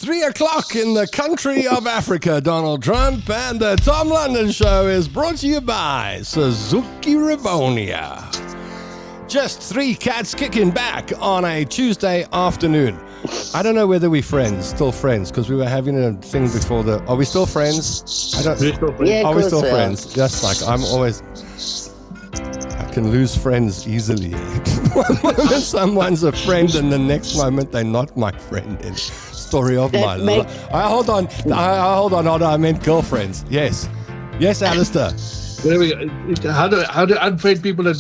3:00 in the country of Africa, Donald Trump, and the Tom London Show is brought to you by Suzuki Rivonia. Just three cats kicking back on a Tuesday afternoon. I don't know whether we're still friends, because we were having a thing before the... Are we still friends? Are we still friends? Just like, I'm always... I can lose friends easily. One moment someone's a friend and the next moment they're not my friend. Story of my life. Hold on. I meant girlfriends. Yes, Alistair. There we go. How to unfriend people and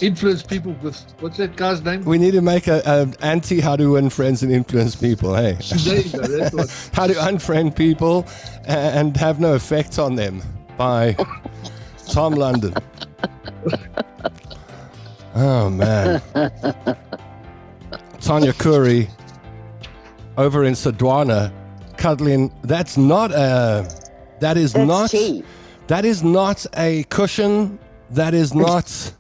influence people with, what's that guy's name? We need to make an anti how to win friends and influence people. Hey, there you go. That's what. How to unfriend people and have no effect on them by Tom London. Oh man, Tanya Curry over in Sodwana cuddling. That is not a cushion. That is not.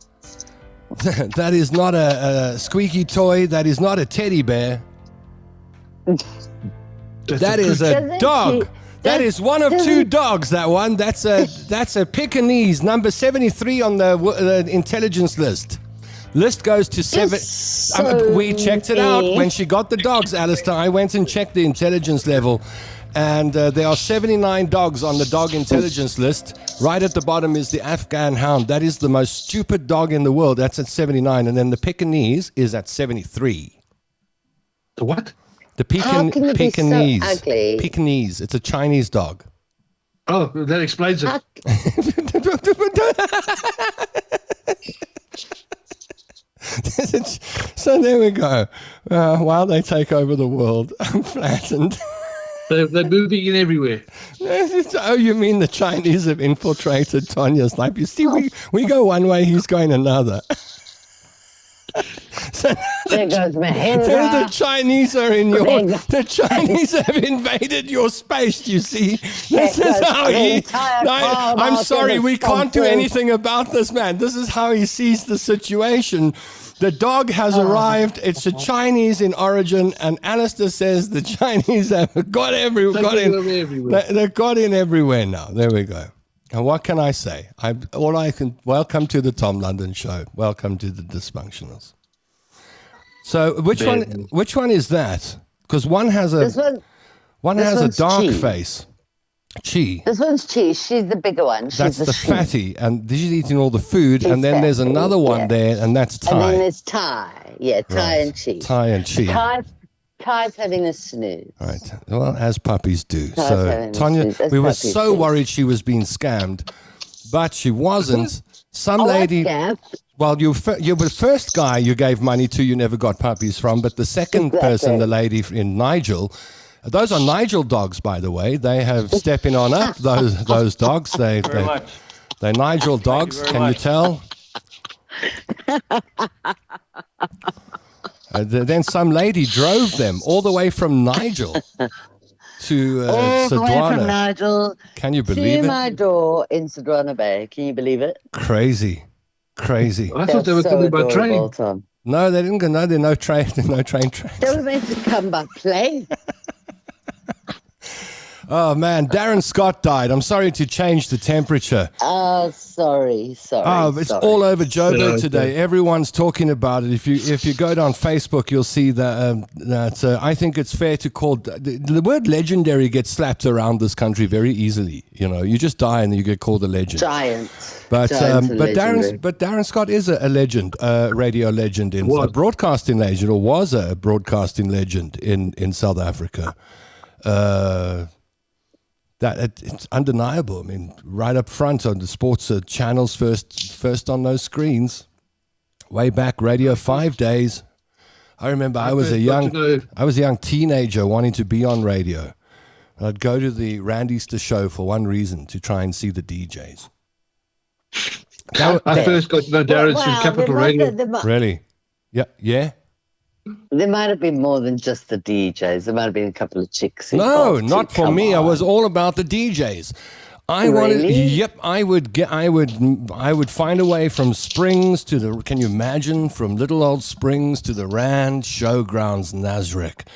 That is not a squeaky toy. That is not a teddy bear. That is a dog. That is one of two dogs, that one. That's a Pekingese, number 73 on the intelligence list. List goes to 7. We checked it out when she got the dogs, Alistair. I went and checked the intelligence level, and there are 79 dogs on the dog intelligence list. Right at the bottom is the Afghan hound. That is the most stupid dog in the world. That's at 79. And then the Pekingese is at 73. The what? The Pekingese. So ugly? Pekingese. It's a Chinese dog. Oh, that explains it. So there we go. While they take over the world, I'm flattened. They're moving in everywhere. Oh, you mean the Chinese have infiltrated Tanya's life? You see, we go one way, he's going another. So there goes Mahendra. The Chinese are in the Chinese have invaded your space, you see. This is how I'm sorry, we can't do anything about this, man. This is how he sees the situation. The dog has arrived. It's a Chinese in origin, and Alistair says the Chinese have got everywhere. They've got in everywhere now. There we go. And what can I say? Welcome to the Tom London Show. Welcome to the Dysfunctionals. So which one is that? Because one has a dark face. Chi. This one's Chi. She's the bigger one. That's the fatty, and she's eating all the food. And then there's another one there, and that's Tai. And then there's Tai. Yeah, Tai and Chi. Tai and Chi. Tai's having a snooze. Right. Well, as puppies do. So Tanya, we were so worried she was being scammed, but she wasn't. Some lady. Well, you were the first guy you gave money to. You never got puppies from, but the second person, the lady in Nigel. Those are Nigel dogs, by the way. They have stepping on up. Those dogs. They're Nigel dogs. Can you tell? Then some lady drove them all the way from Nigel to all the way from Sodwana. Nigel. Can you believe it? To my door in Sodwana Bay. Can you believe it? Crazy. I thought they were coming by train. Tom. No, they didn't go. No, there's no train. There's no train tracks. They were meant to come by plane. Oh, man. Darren Scott died. I'm sorry to change the temperature. Oh, sorry. Oh, it's all over Joburg today. Everyone's talking about it. If you go down Facebook, you'll see that I think it's fair to call... The word legendary gets slapped around this country very easily. You know, you just die and you get called a legend. Giant. But Darren Scott is a legend, radio legend, a broadcasting legend, or was a broadcasting legend in South Africa. It's undeniable. I mean, right up front on the sports channels, first on those screens, way back, Radio 5 days. I remember I was a young teenager wanting to be on radio. I'd go to the Randy Easter show for one reason, to try and see the DJs. I first got to know Darren through Capital Radio. Really? Yeah. There might have been more than just the DJs. There might have been a couple of chicks. No, not for me. I was all about the DJs. I would find a way from Springs to the. Can you imagine, from little old Springs to the Rand Showgrounds, Nasrec,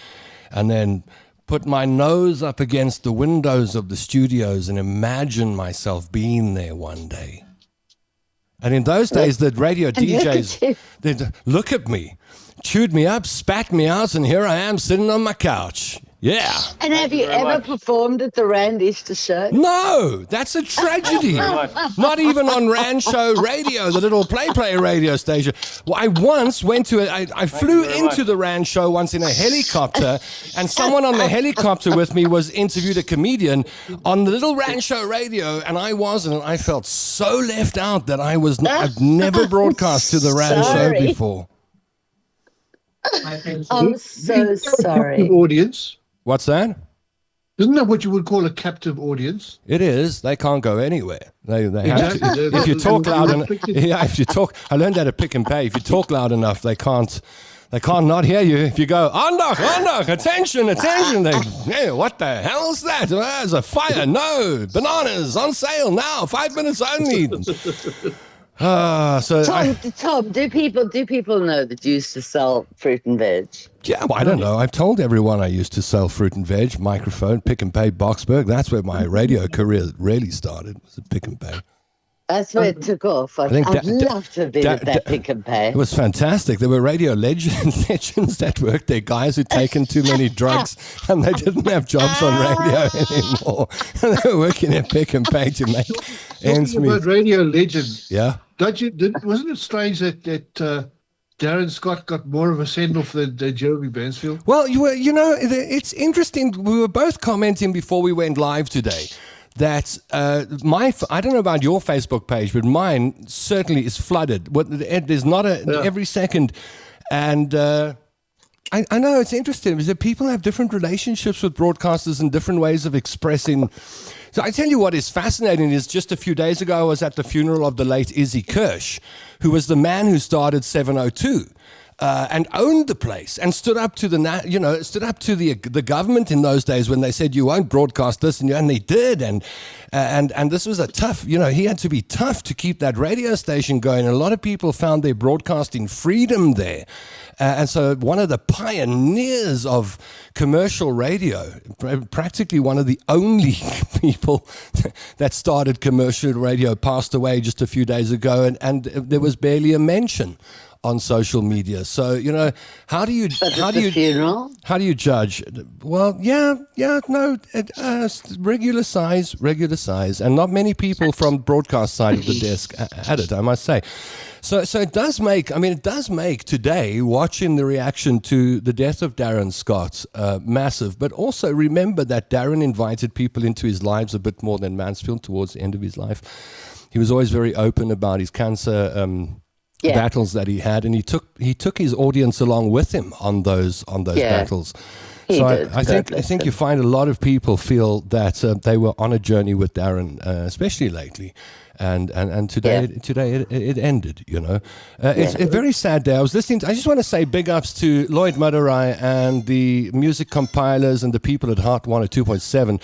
and then put my nose up against the windows of the studios and imagine myself being there one day. And in those days, the radio DJs, they'd look at me, chewed me up, spat me out, and here I am sitting on my couch. Yeah. And have you ever performed at the Rand Easter show? No, that's a tragedy. Not even on Rand Show Radio, the little play radio station. Well, I once went to it. I flew into the Rand Show once in a helicopter, and someone on the helicopter with me was interviewed a comedian on the little Rand Show Radio, and I wasn't. And I felt so left out that I've never broadcast to the Rand Show before. I'm so sorry. Audience. What's that? Isn't that what you would call a captive audience? It is. They can't go anywhere. They have to. If you talk loud enough, if you talk, I learned that at Pick and Pay. If you talk loud enough, they can't not hear you. If you go, Andach, attention, hey, what the hell is that? There's a fire. No, bananas on sale now, 5 minutes only. Tom, do people know that you used to sell fruit and veg? Yeah, well, I don't know. I've told everyone I used to sell fruit and veg, microphone, Pick and Pay, Boxburg. That's where my radio career really started, was at Pick and Pay. That's where it took off. I'd love to have been at that Pick and Pay. It was fantastic. There were radio legends that worked there, guys who'd taken too many drugs and they didn't have jobs on radio anymore. And they were working at Pick and Pay to make ends meet. About radio legends. Yeah. Wasn't it strange that Darren Scott got more of a send-off than Jeremy Bansfield? Well, it's interesting. We were both commenting before we went live today that I don't know about your Facebook page, but mine certainly is flooded. There's not every second. And I know it's interesting because people have different relationships with broadcasters and different ways of expressing. So I tell you what is fascinating is just a few days ago I was at the funeral of the late Izzy Kirsch, who was the man who started 702. And owned the place and stood up to the government in those days when they said you won't broadcast this, and they did, and this was a tough, he had to be tough to keep that radio station going. And a lot of people found their broadcasting freedom there, and so one of the pioneers of commercial radio, practically one of the only people that started commercial radio, passed away just a few days ago, and there was barely a mention on social media. So, how do you judge? Well, regular size, and not many people from broadcast side of the desk at it, I must say. So it does make today, watching the reaction to the death of Darren Scott, massive, but also remember that Darren invited people into his lives a bit more than Mansfield towards the end of his life. He was always very open about his cancer battles that he had, and he took his audience along with him on those battles. So I think you find a lot of people feel that they were on a journey with Darren, especially lately, and today it ended. It's a very sad day. I was listening. I just want to say big ups to Lloyd Madurai and the music compilers and the people at Heart 102.7.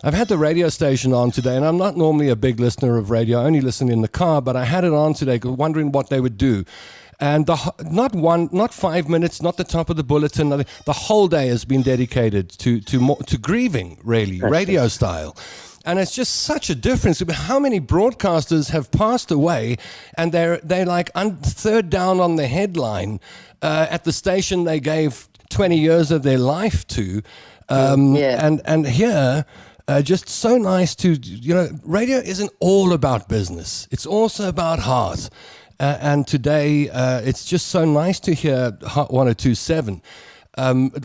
I've had the radio station on today, and I'm not normally a big listener of radio. I only listen in the car, but I had it on today wondering what they would do. And not 5 minutes, not the top of the bulletin. The whole day has been dedicated to grieving, really, radio style. And it's just such a difference. How many broadcasters have passed away, and they're like third down on the headline at the station they gave 20 years of their life to. And here... just so nice to, radio isn't all about business. It's also about heart. And today, it's just so nice to hear Heart 102.7.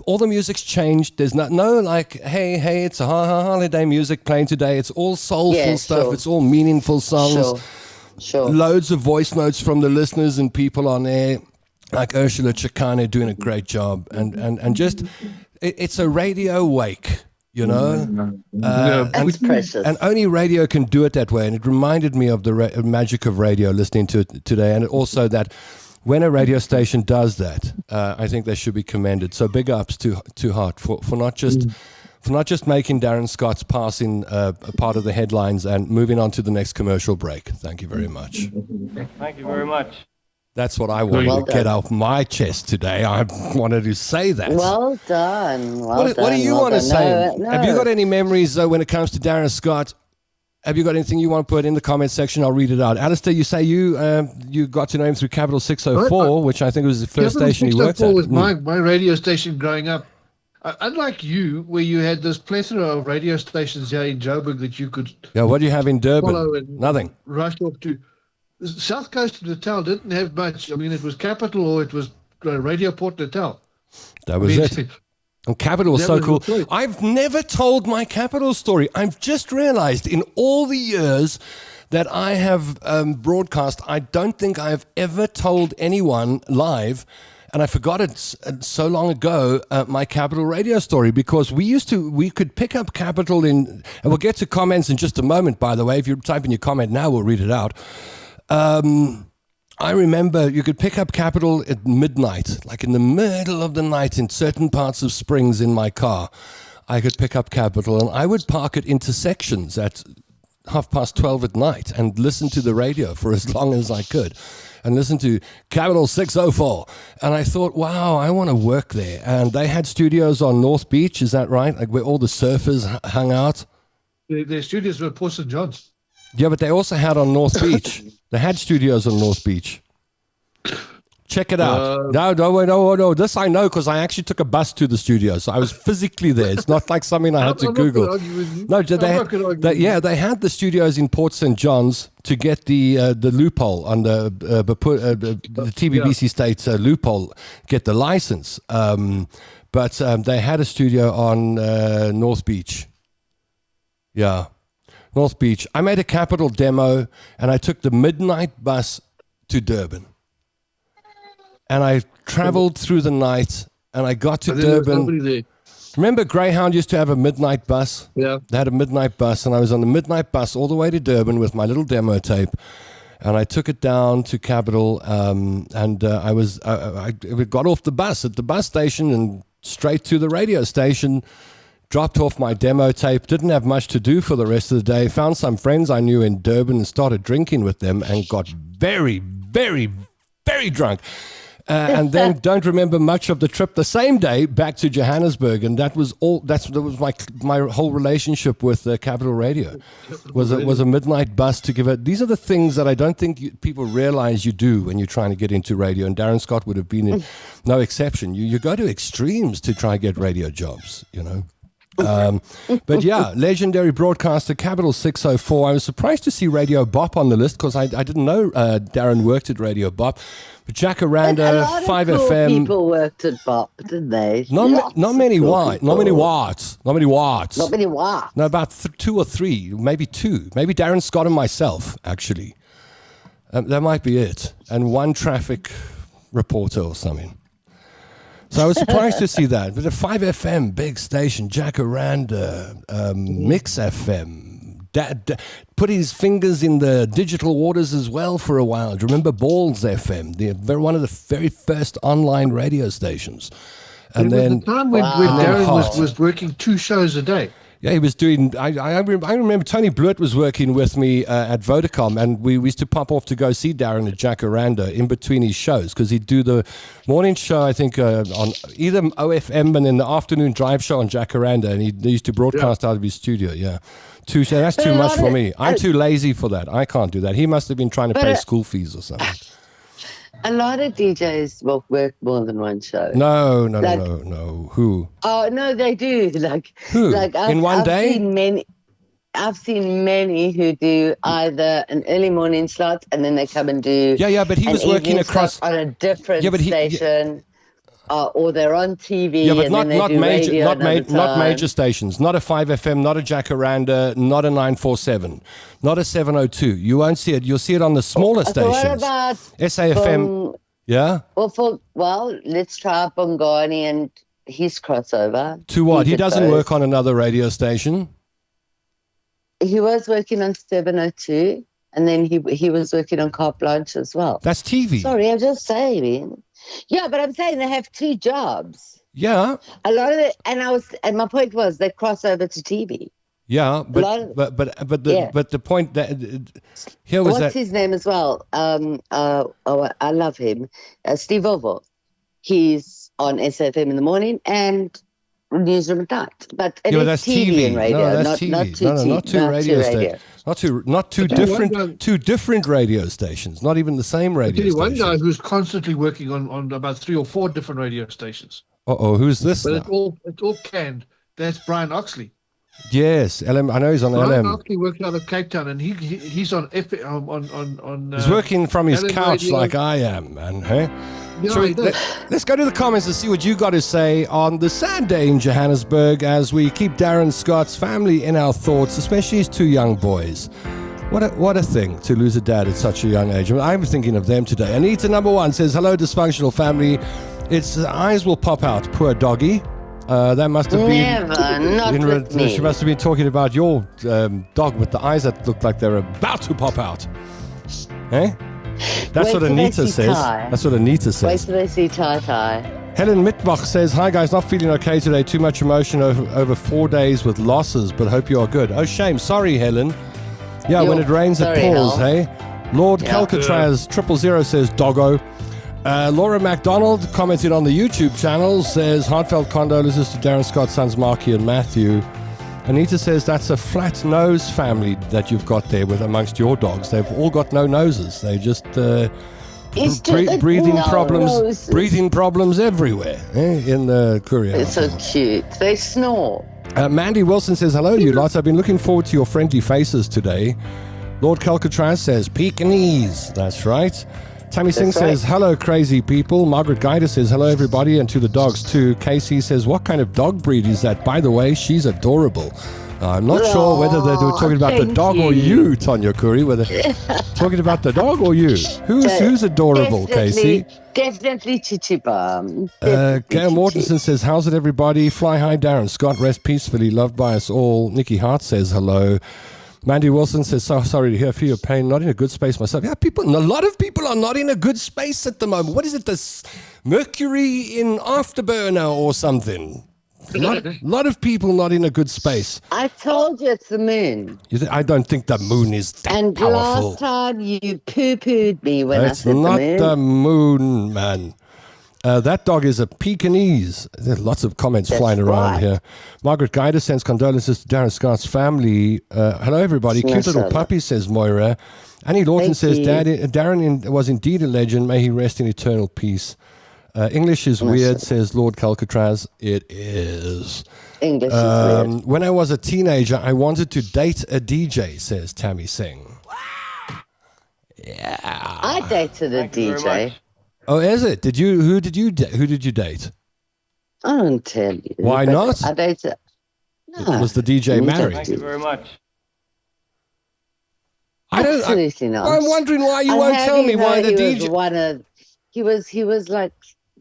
All the music's changed. There's no like, hey, it's a holiday music playing today. It's all soulful stuff. Sure. It's all meaningful songs. Sure. Loads of voice notes from the listeners and people on air, like Ursula Chakane doing a great job. And just, it's a radio wake. That's precious. And only radio can do it that way. And it reminded me of the magic of radio listening to it today. And also that when a radio station does that, I think they should be commended. So big ups to Heart for not just making Darren Scott's passing a part of the headlines and moving on to the next commercial break. Thank you very much. Thank you very much. That's what I wanted to get off my chest today. I wanted to say that. Well done. What do you want to say? No. Have you got any memories, though, when it comes to Darren Scott? Have you got anything you want to put in the comment section? I'll read it out. Alistair, you say you got to know him through Capital 604, which I think was the first station he worked at. Capital 604 was my radio station growing up. Unlike you, where you had this plethora of radio stations here in Joburg that you could... Yeah, what do you have in Durban? Nothing. Rush off to... The south coast of Natal didn't have much. I mean, it was Capital or it was Radio Port Natal. That was it. And Capital was so cool. I've never told my Capital story. I've just realized in all the years that I have broadcast, I don't think I've ever told anyone live, and I forgot it so long ago, my Capital radio story, because we could pick up Capital and we'll get to comments in just a moment, by the way. If you type in your comment now, we'll read it out. I remember you could pick up Capital at midnight, like in the middle of the night in certain parts of Springs in my car. I could pick up Capital and I would park at intersections at 12:30 at night and listen to the radio for as long as I could and listen to Capital 604. And I thought, wow, I want to work there. And they had studios on North Beach, is that right? Like where all the surfers hung out? Their studios were at Port St. John's. Yeah, but they also had on North Beach. They had studios on North Beach. Check it out. No. This I know because I actually took a bus to the studio, so I was physically there. It's not like something I had to Google. No, they had the studios in Port St. John's to get the loophole on the TBBC State's loophole, get the license. But they had a studio on North Beach. Yeah. North Beach. I made a Capital demo and I took the midnight bus to Durban. And I traveled through the night and I got to Durban. Remember Greyhound used to have a midnight bus? Yeah. They had a midnight bus and I was on the midnight bus all the way to Durban with my little demo tape. And I took it down to Capital I got off the bus at the bus station and straight to the radio station. Dropped off my demo tape, didn't have much to do for the rest of the day, found some friends I knew in Durban and started drinking with them and got very, very, very drunk. And then don't remember much of the trip the same day back to Johannesburg. And that was all. That was my whole relationship with Capital Radio. Was a midnight bus to give it. These are the things that I don't think people realize you do when you're trying to get into radio. And Darren Scott would have been no exception. You go to extremes to try and get radio jobs, you know. But yeah, legendary broadcaster, Capital 604. I was surprised to see Radio Bop on the list because I didn't know Darren worked at Radio Bop. But Jacaranda, 5FM. People worked at Bop, didn't they? Not many watts. No, about 2 or 3, maybe 2. Maybe Darren Scott and myself, actually. That might be it. And one traffic reporter or something. So I was surprised to see that. But a 5FM, big station, Jacaranda, Mix FM, put his fingers in the digital waters as well for a while. Do you remember Balls FM? They're one of the very first online radio stations. And then the time when Darren was working 2 shows a day. Yeah, he was doing. I remember Tony Blewett was working with me at Vodacom, and we used to pop off to go see Darren at Jacaranda in between his shows because he'd do the morning show, I think, on either OFM and then the afternoon drive show on Jacaranda, and he used to broadcast out of his studio. Yeah, that's too much for me. I'm too lazy for that. I can't do that. He must have been trying to pay school fees or something. A lot of DJs work more than one show. No. Who? Oh no, they do. Who? In one day? I've seen many who do either an early morning slot and then they come and do. Yeah, but he was working across on a different station. Or they're on TV. Yeah, but and not major stations. Not a 5FM, not a Jacaranda, not a 947, not a 702. You won't see it. You'll see it on the smaller stations. What about SAFM? Yeah. Well, let's try Bongani and his crossover. To what? He doesn't work on another radio station. He was working on 702, and then he was working on Carte Blanche as well. That's TV. Sorry, I'm just saying. Yeah, but I'm saying they have 2 jobs. Yeah. A lot of it, and my point was they cross over to TV. Yeah, but the point that here was what's his name as well? I love him, Steve Ovo. He's on SFM in the morning and Newsroom at night. But it is that's TV and radio, no, that's TV. Not two radio stations. Not two different radio stations. Not even the same radio station. One guy who's constantly working on about 3 or 4 different radio stations. Who's this? But it's all canned. That's Brian Oxley. Yes, LM. I know he's on Brian LM. Oxley works out of Cape Town, and he's on on. He's working from his couch radio. like I am, man. Hey. Yeah, So let's go to the comments and see what you got to say on the sad day in Johannesburg as we keep Darren Scott's family in our thoughts, especially his 2 young boys. What a thing to lose a dad at such a young age. I'm thinking of them today. Anita number 1 says, hello, dysfunctional family. Its eyes will pop out. Poor doggy. That must have been... Not with me. She must have been talking about your dog with the eyes that looked like they're about to pop out. Eh? That's what Anita says. That's what Anita says. Wait till they see tie-tie. Helen Mittbach says, hi guys, not feeling okay today. Too much emotion over 4 days with losses, but hope you are good. Oh, shame. Sorry, Helen. Yeah, when it rains, it pours, hey? Lord Calcatraz 000 says, doggo. Laura MacDonald commented on the YouTube channel, says, heartfelt condolences to Darren Scott's sons Marky and Matthew. Anita says that's a flat nose family that you've got there with amongst your dogs. They've all got no noses. They just breathing problems everywhere in the courier. It's so cute. They snore. Mandy Wilson says, hello, you lots. I've been looking forward to your friendly faces today. Lord Calcatraz says, Pekingese. That's right. Tammy Singh says, hello, crazy people. Margaret Guida says, hello, everybody, and to the dogs, too. Casey says, what kind of dog breed is that? By the way, she's adorable. I'm not sure whether they were talking about the dog or you, Tonya Curry, whether talking about the dog or you. Who's adorable, Casey? Definitely Chichiba. Gail Mortensen says, how's it, everybody? Fly high, Darren Scott. Rest peacefully. Loved by us all. Nikki Hart says, hello. Mandy Wilson says, so sorry to feel your pain. Not in a good space myself. Yeah, a lot of people are not in a good space at the moment. What is it, this Mercury in Afterburner or something? A lot of people not in a good space. I told you it's the moon. I don't think the moon is that and powerful. Last time you poo-pooed me when I said the moon. It's not the moon, man. That dog is a Pekingese. There's lots of comments flying around here. Margaret Guida sends condolences to Darren Scott's family. Hello, everybody. Cute little puppy, says Moira. Annie Lawton says, Darren was indeed a legend. May he rest in eternal peace. English is weird, says Lord Calcatraz. It is. English is weird. When I was a teenager, I wanted to date a DJ, says Tammy Singh. Yeah. I dated a DJ. Oh, is it? Who did you date? I don't tell you. Why not? I dated. No. Was the DJ married? Thank you very much. Absolutely not. I'm wondering why you won't tell me why the DJ. He was like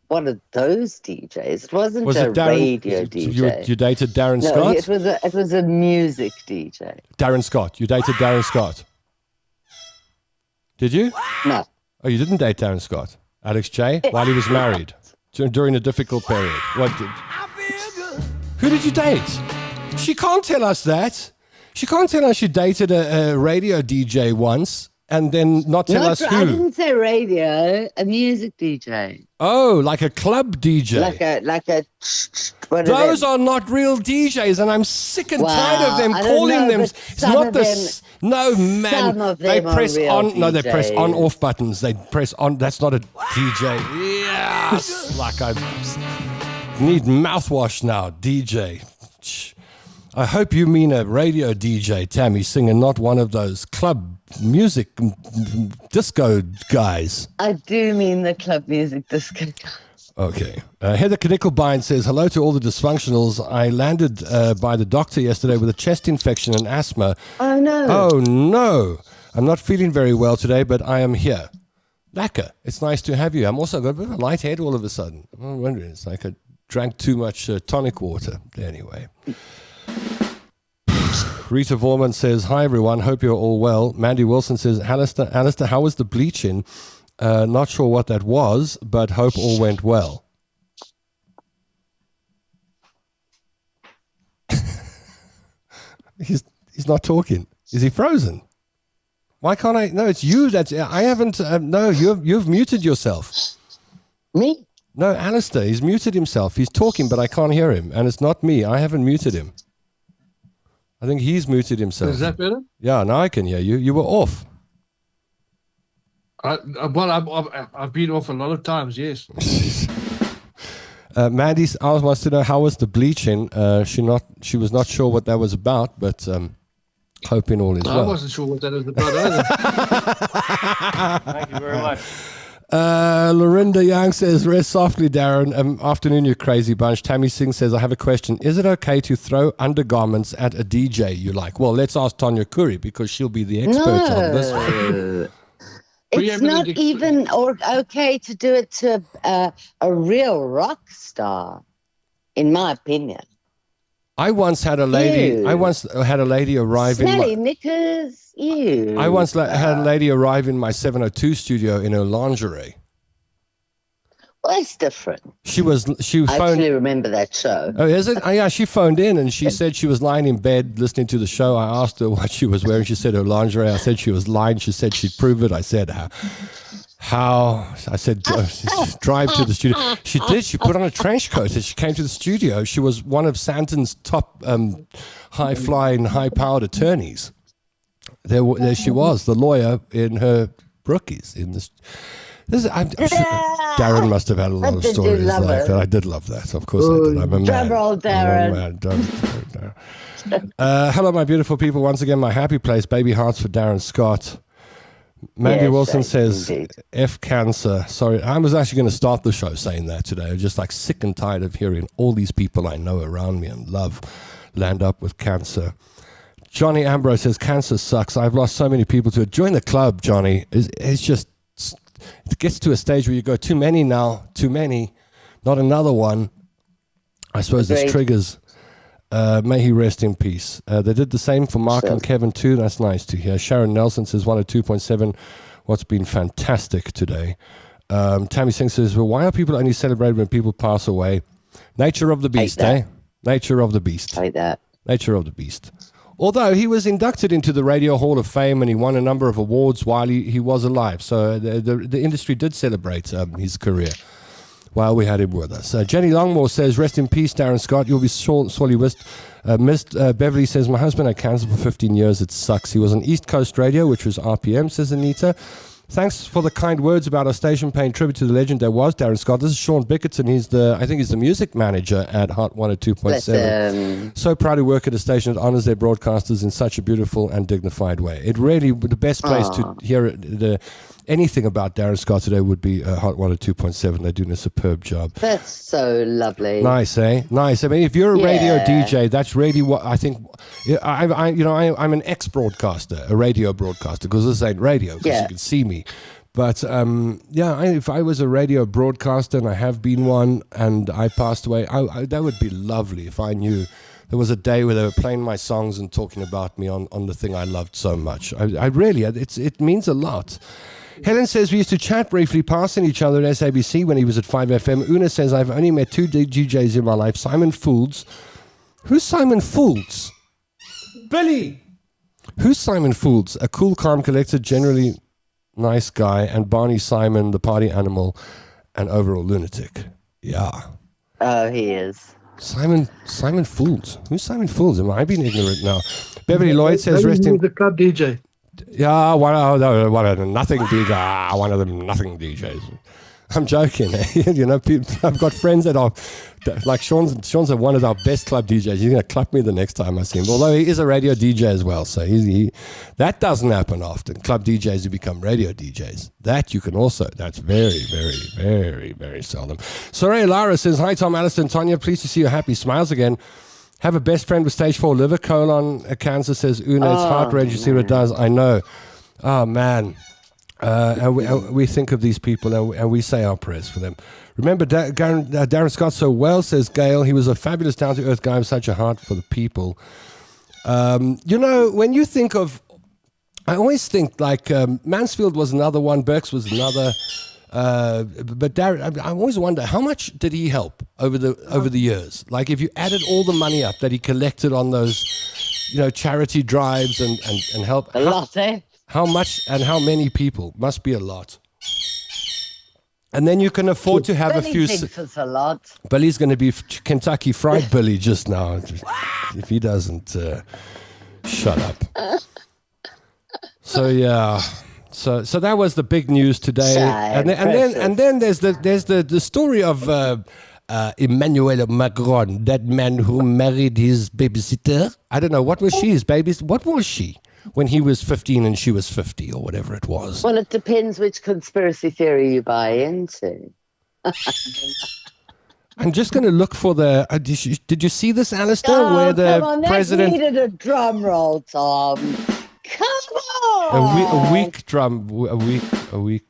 one of those DJs. It wasn't a radio DJ. You dated Darren Scott? No, it was a music DJ. Darren Scott. You dated Darren Scott. Did you? No. Oh, you didn't date Darren Scott? Alex J. While he was married during a difficult period. Who did you date? She can't tell us that. She can't tell us she dated a radio DJ once and then not tell us who. I didn't say radio, a music DJ. Oh, like a club DJ. Like a those are not real DJs, and I'm sick and tired of them calling them. It's not the. No, man. They press on. No, they press on off buttons. They press on. That's not a DJ. Yes. Like I need mouthwash now. DJ. I hope you mean a radio DJ, Tammy Singer, not one of those club music disco guys. I do mean the club music disco guys. Okay. Heather Knickelbein says, hello to all the dysfunctionals. I landed by the doctor yesterday with a chest infection and asthma. Oh, no. Oh, no. I'm not feeling very well today, but I am here. Lekker. It's nice to have you. I'm also got a bit of a light head all of a sudden. I'm wondering. It's like I drank too much tonic water. Anyway. Rita Vorman says, hi, everyone. Hope you're all well. Mandy Wilson says, Alistair, how was the bleaching? Not sure what that was, but hope all went well. He's not talking. Is he frozen? Why can't I? No, it's you. I haven't. No, you've muted yourself. Me? No, Alistair. He's muted himself. He's talking, but I can't hear him, and it's not me. I haven't muted him. I think he's muted himself. Is that better? Yeah, now I can hear you. You were off. I've been off a lot of times. Yes. Mandy wants to know how was the bleaching. She was not sure what that was about, but hoping all is well. I wasn't sure what that was about either. Thank you very much. Lorinda Young says, rest softly, Darren. Afternoon, you crazy bunch. Tammy Singh says, I have a question. Is it okay to throw undergarments at a DJ you like? Well, let's ask Tanya Curry because she'll be the expert on this. It's not even okay to do it to a real rock star, in my opinion. I once had a lady. Ew. I once had a lady arrive Smelly knickers. Ew. I once had a lady arrive in my 702 studio in her lingerie. Well, that's different. She phoned. I actually remember that show. Oh, is it? Oh, yeah, she phoned in and she said she was lying in bed listening to the show. I asked her what she was wearing. She said her lingerie. I said she was lying. She said she'd prove it. I said how? I said drive to the studio. She did. She put on a trench coat and she came to the studio. She was one of Santon's top high-flying, high-powered attorneys. There she was, the lawyer in her brookies in this. Darren must have had a lot of stories like that. I did love that. Of course I did. I'm a man. Drum roll, Darren. Hello, my beautiful people. Once again, my happy place, baby hearts for Darren Scott. Mandy Wilson says, F cancer. Sorry, I was actually going to start the show saying that today. I'm just like sick and tired of hearing all these people I know around me and love land up with cancer. Johnny Ambrose says, cancer sucks. I've lost so many people to it. Join the club, Johnny. It's just... It gets to a stage where you go, too many now, too many, not another one. I suppose this triggers. May he rest in peace. They did the same for Mark and Kevin too. That's nice to hear. Sharon Nelson says 102.7. What's been fantastic today. Tammy Singh says, well, why are people only celebrated when people pass away? Nature of the beast, eh? Nature of the beast. Like that. Nature of the beast. Although he was inducted into the Radio Hall of Fame and he won a number of awards while he was alive. So the industry did celebrate his career while we had him with us. Jenny Longmore says, rest in peace, Darren Scott. You'll be sorely missed. Beverly says, my husband had cancer for 15 years. It sucks. He was on East Coast Radio, which was RPM, says Anita. Thanks for the kind words about our station, paying tribute to the legend that was Darren Scott. This is Sean Bickerton. I think he's the music manager at Hot 102.7. So proud to work at a station that honors their broadcasters in such a beautiful and dignified way. It really, the best place to hear anything about Darren Scott today would be Hot 102.7. They're doing a superb job. That's so lovely. Nice, eh? Nice. I mean, if you're a radio DJ, that's really what I think. I'm an ex-broadcaster, a radio broadcaster, because this ain't radio, because you can see me. But if I was a radio broadcaster, and I have been one, and I passed away, that would be lovely if I knew there was a day where they were playing my songs and talking about me on the thing I loved so much. I really, it means a lot. Helen says we used to chat briefly, passing each other at SABC when he was at 5FM. Una says I've only met two DJs in my life, Simon Foulds. Who's Simon Foulds? Billy! Who's Simon Foulds? A cool, calm, collected, generally nice guy, and Barney Simon, the party animal, and overall lunatic. Yeah. Oh, he is. Simon Foulds. Who's Simon Foulds? Am I being ignorant now? Beverly Lloyd says rest in... the club DJ. Yeah, one of them nothing DJs. One of them nothing DJs. I'm joking. I've got friends that are like Sean's one of our best club DJs. He's going to clap me the next time I see him. Although he is a radio DJ as well, so that doesn't happen often. Club DJs who become radio DJs. That you can also. That's very, very, very, very seldom. Soraya Lara says, hi Tom, Alistair, and Tanya. Pleased to see your happy smiles again. Have a best friend with stage 4 liver colon cancer, says Una. It's heart rate. You see what it does. I know. Oh, man. And we think of these people and we say our prayers for them. Remember Darren Scott so well, says Gail. He was a fabulous down-to-earth guy with such a heart for the people. When you think of... I always think like Mansfield was another one. Burks was another... but Darren, I always wonder how much did he help over the years. Like if you added all the money up that he collected on those charity drives and help. A lot, eh? How much and how many people? Must be a lot. And then you can afford to have Billy a few. thinks it's a lot. Billy's going to be Kentucky Fried Billy just now, if he doesn't shut up. So yeah, so that was the big news today, and then there's the story of Emmanuel Macron, that man who married his babysitter. I don't know what was she, his baby. What was she? When he was 15 and she was 50 or whatever it was. Well, it depends which conspiracy theory you buy into. I'm just going to look for the... did you see this, Alistair? Where the come on, president... That needed a drum roll, Tom. Come on! A weak drum roll. A weak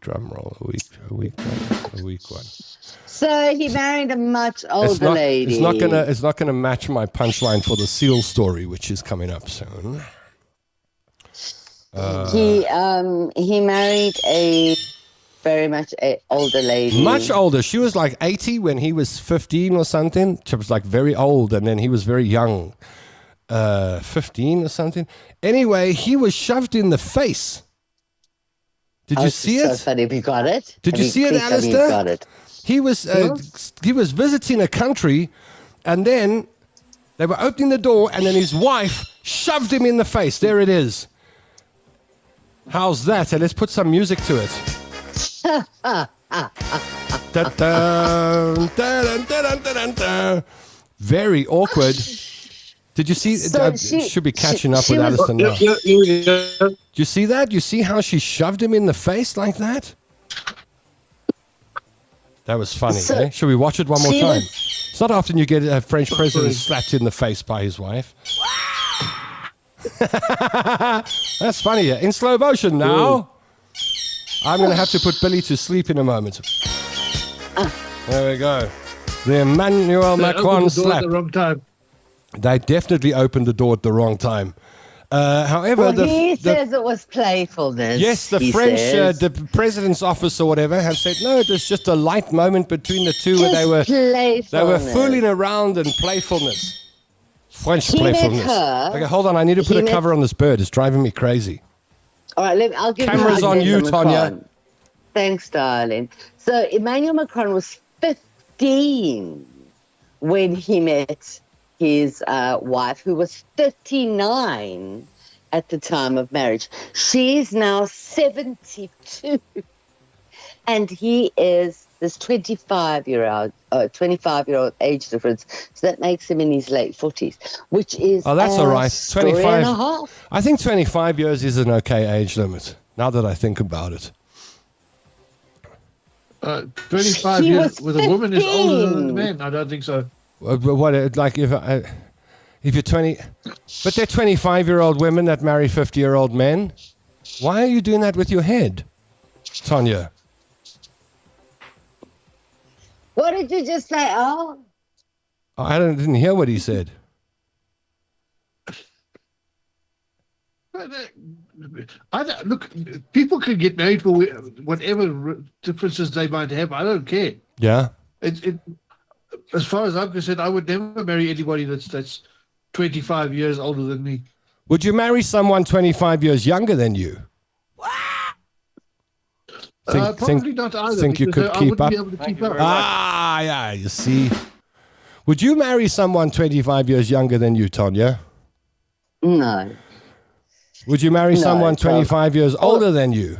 one. So he married a much older lady. It's not gonna match my punchline for the seal story, which is coming up soon. He married a very much older lady. Much older. She was like 80 when he was 15 or something. She was like very old, and then he was very young, 15 or something. Anyway, he was shoved in the face. Did you see it? So funny. Have you got it? Did you see it, Alistair? Got it. He was visiting a country, and then they were opening the door, and then his wife shoved him in the face. There it is. How's that? And let's put some music to it. Very awkward. Did you see? So should be catching up with Alison now. Do you see that? You see how she shoved him in the face like that? That was funny. Eh? Should we watch it one more time? It's not often you get a French president slapped in the face by his wife. That's funny. In slow motion now. I'm going to have to put Billy to sleep in a moment. There we go. The Emmanuel Macron slap. At the wrong time. They definitely opened the door at the wrong time. However, he says it was playfulness. Yes, the French, the president's office or whatever, have said no. It was just a light moment between the two where they were fooling around and playfulness. French playfulness. Okay, hold on. I need to put a cover on this bird. It's driving me crazy. All right, I'll give Camera's on you, Tonya. Thanks, darling. So Emmanuel Macron was 15 when he met his wife, who was 39 at the time of marriage. She's now 72, and he is this 25-year-old age difference. So that makes him in his late 40s, which is that's all right. 25 and a half. I think 25 years is an okay age limit. Now that I think about it. 25 years with a woman is older than a man. I don't think so. What, like if you're 20, but they're 25-year-old women that marry 50-year-old men. Why are you doing that with your head, Tonya? What did you just say, Al? I didn't hear what he said. Look, people can get married for whatever differences they might have. I don't care. Yeah. As far as I'm concerned, I would never marry anybody that's 25 years older than me. Would you marry someone 25 years younger than you? Probably not either. Think you could keep up? Be able to keep up. Yeah, you see. Would you marry someone 25 years younger than you, Tonya? No. Would you marry someone 25 years older than you?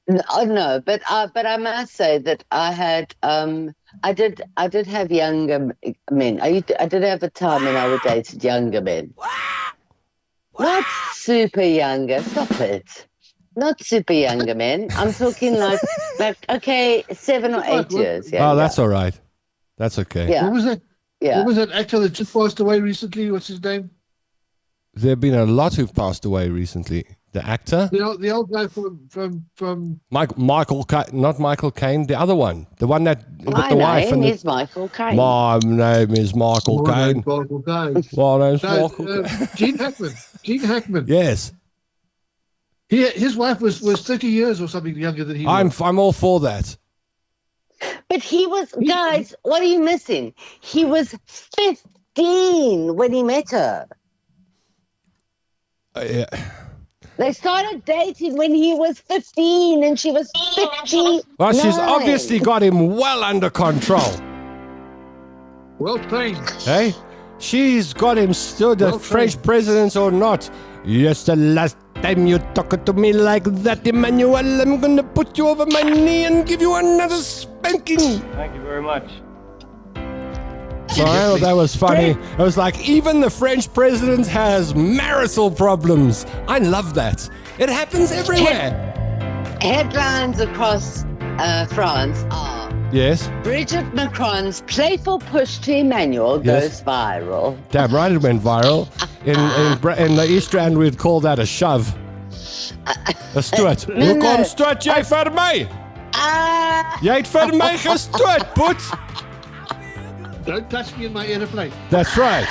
No, but I must say that I did have younger men. I did have a time when I dated younger men. Not super younger. Stop it. Not super younger men. I'm talking like 7 or 8 years. Oh, that's all right. That's okay. Yeah. What was that? Yeah. What was that actor that just passed away recently? What's his name? There have been a lot who've passed away recently. The actor? The old guy from Michael, not Michael Caine, the other one. The one that with the wife. My name is Michael Caine. My name is Michael Caine. My name's Michael Caine. Gene Hackman. Yes. His wife was 30 years or something younger than he was. I'm all for that. But he was, guys, what are you missing? He was 15 when he met her. Yeah. They started dating when he was 15 and she was 50. Well, she's obviously got him well under control. Well trained. Hey? She's got him still the Well French trained. president or not. Yes, the last time you talk to me like that, Emmanuel, I'm going to put you over my knee and give you another spanking. Thank you very much. So I thought that was funny. It was like, even the French president has marital problems. I love that. It happens everywhere. Headlines across France are Yes. Brigitte Macron's playful push to Emmanuel Yes. goes viral. Damn right it went viral. In the East End, we'd call that a shove. A stoot. Hoe kom stoot jy vir my? Jy het vir my gestoot, Boet. Don't touch me in my airplane. That's right.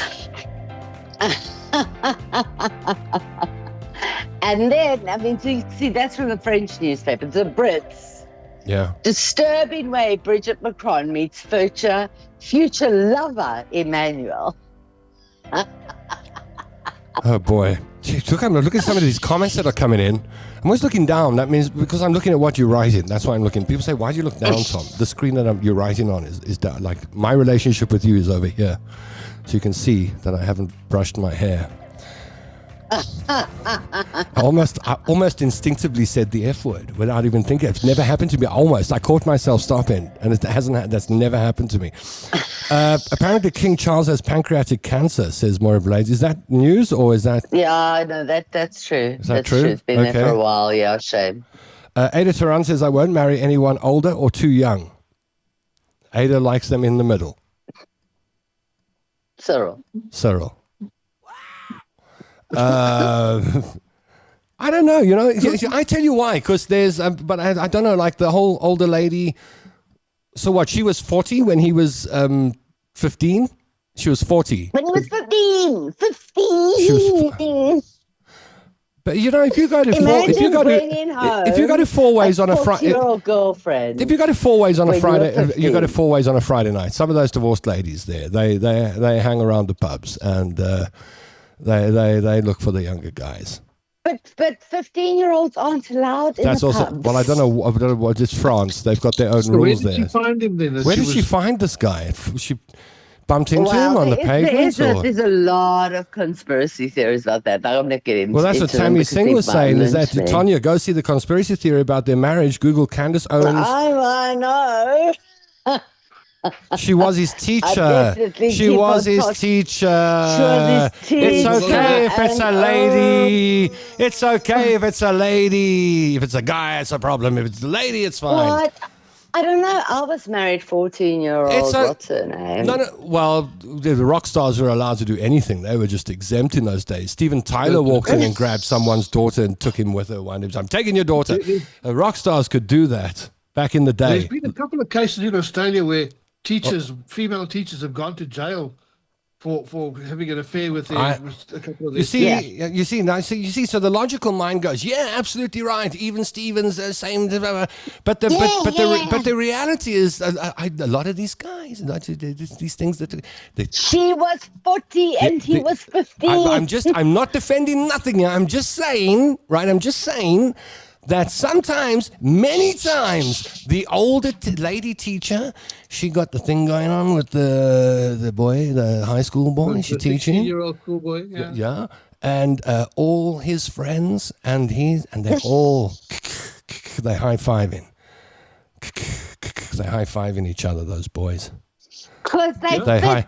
And then, I mean, so you see, that's from the French newspaper, the Brits. Yeah. Disturbing way Brigitte Macron meets future lover Emmanuel. Oh boy. Gee, look at some of these comments that are coming in. I'm always looking down. That means because I'm looking at what you're writing. That's why I'm looking. People say, why do you look down, Tom? The screen that you're writing on is down. Like, my relationship with you is over here. So you can see that I haven't brushed my hair. I almost instinctively said the F word without even thinking. It's never happened to me. I caught myself stopping, and that's never happened to me. Apparently, King Charles has pancreatic cancer, says Maura Blades. Is that news or is that? Yeah, no, that's true. Is that that's true? It's been Okay. there for a while. Yeah, shame. Ada Turan says, I won't marry anyone older or too young. Ada likes them in the middle. Cyril. I don't know, I tell you why, because there's, but I don't know, like the whole older lady. So what, she was 40 when he was 15? She was 40. When he was 15. 15. She was But if you go to if you go to four ways on a Friday, your girlfriend. if you go to four ways on a When Friday, you're 15. you go to four ways on a Friday night. Some of those divorced ladies there, they hang around the pubs and they look for the younger guys. But 15-year-olds aren't allowed in That's the also pubs. well. I don't know what it's France. They've got their own So where rules did there. she find him then? Where did she find this guy? She bumped into him on the pavement, or? There's a lot of conspiracy theories about that. I'm not getting Well, that's what into them Tammy because Singh they was saying. Is that violence me. Tanya, go see the conspiracy theory about their marriage. Google Candace Owens. I know. She was his teacher. definitely She keep was on his talk- teacher. She was his It's teacher, okay if it's a and, lady. It's okay if it's a lady. If it's a guy, it's a problem. If it's a lady, it's fine. What? I don't know. I was married 14-year-old. It's a- What's her name? No. Well, the rock stars were allowed to do anything. They were just exempt in those days. Steven Tyler walked in and grabbed someone's daughter and took him with her one day. I'm taking your daughter. Rock stars could do that back in the day. There's been a couple of cases in Australia where female teachers have gone to jail for having an affair with, with a couple of their You see. So the logical mind goes, yeah, absolutely right. Even Stevens same, but the reality is, a lot of these guys, these things that She was 40 and he was 15. I'm not defending nothing here. I'm just saying, right? I'm just saying that sometimes, many times, the older lady teacher, she got the thing going on with the boy, the high school boy. She's teaching. 16-year-old school boy. Yeah. Yeah, and all his friends and they're all they high-fiving. They high-fiving each other. Those boys. Because they They high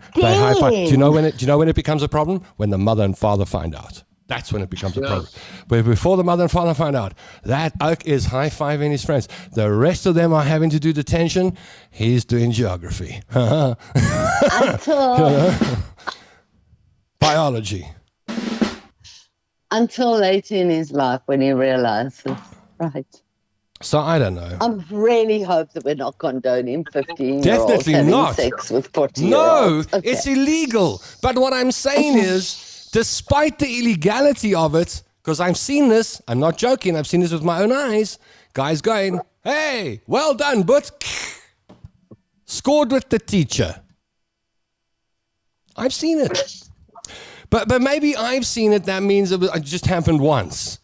five. Do you know when it becomes a problem? When the mother and father find out. That's when it becomes a problem. But before the mother and father find out, that oak is high-fiving his friends. The rest of them are having to do detention. He's doing geography. Biology. Until later in his life when he realizes, right. So I don't know. I really hope that we're not condoning 15-year-olds Definitely having not. sex with No, 40-year-olds. Okay. it's illegal. But what I'm saying is, despite the illegality of it, because I've seen this, I'm not joking, I've seen this with my own eyes, guys going, hey, well done, but scored with the teacher. I've seen it. But maybe I've seen it. That means it just happened once.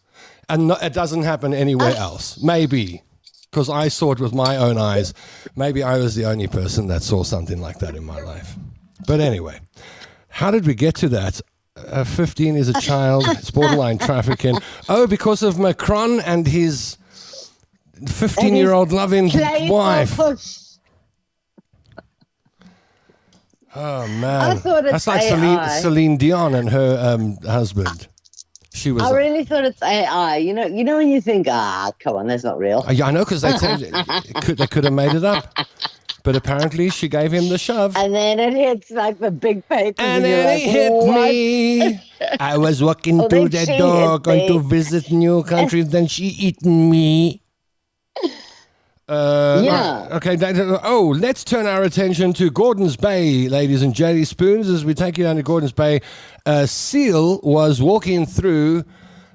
And it doesn't happen anywhere else. Maybe. Because I saw it with my own eyes. Maybe I was the only person that saw something like that in my life. But anyway, how did we get to that? 15 is a child. It's borderline trafficking. Oh, because of Macron and his 15-year-old loving wife. Oh, man. That's like Celine Dion and her husband. I really thought it's AI. You know when you think, come on, that's not real. Yeah, I know, because they could have made it up. But apparently she gave him the shove. And then it hits like the big paper. And then he hit me. I was walking through the door, going to visit new countries, then she eaten me. Okay. Let's turn our attention to Gordon's Bay, ladies and jelly spoons. As we take you down to Gordon's Bay, a seal was walking through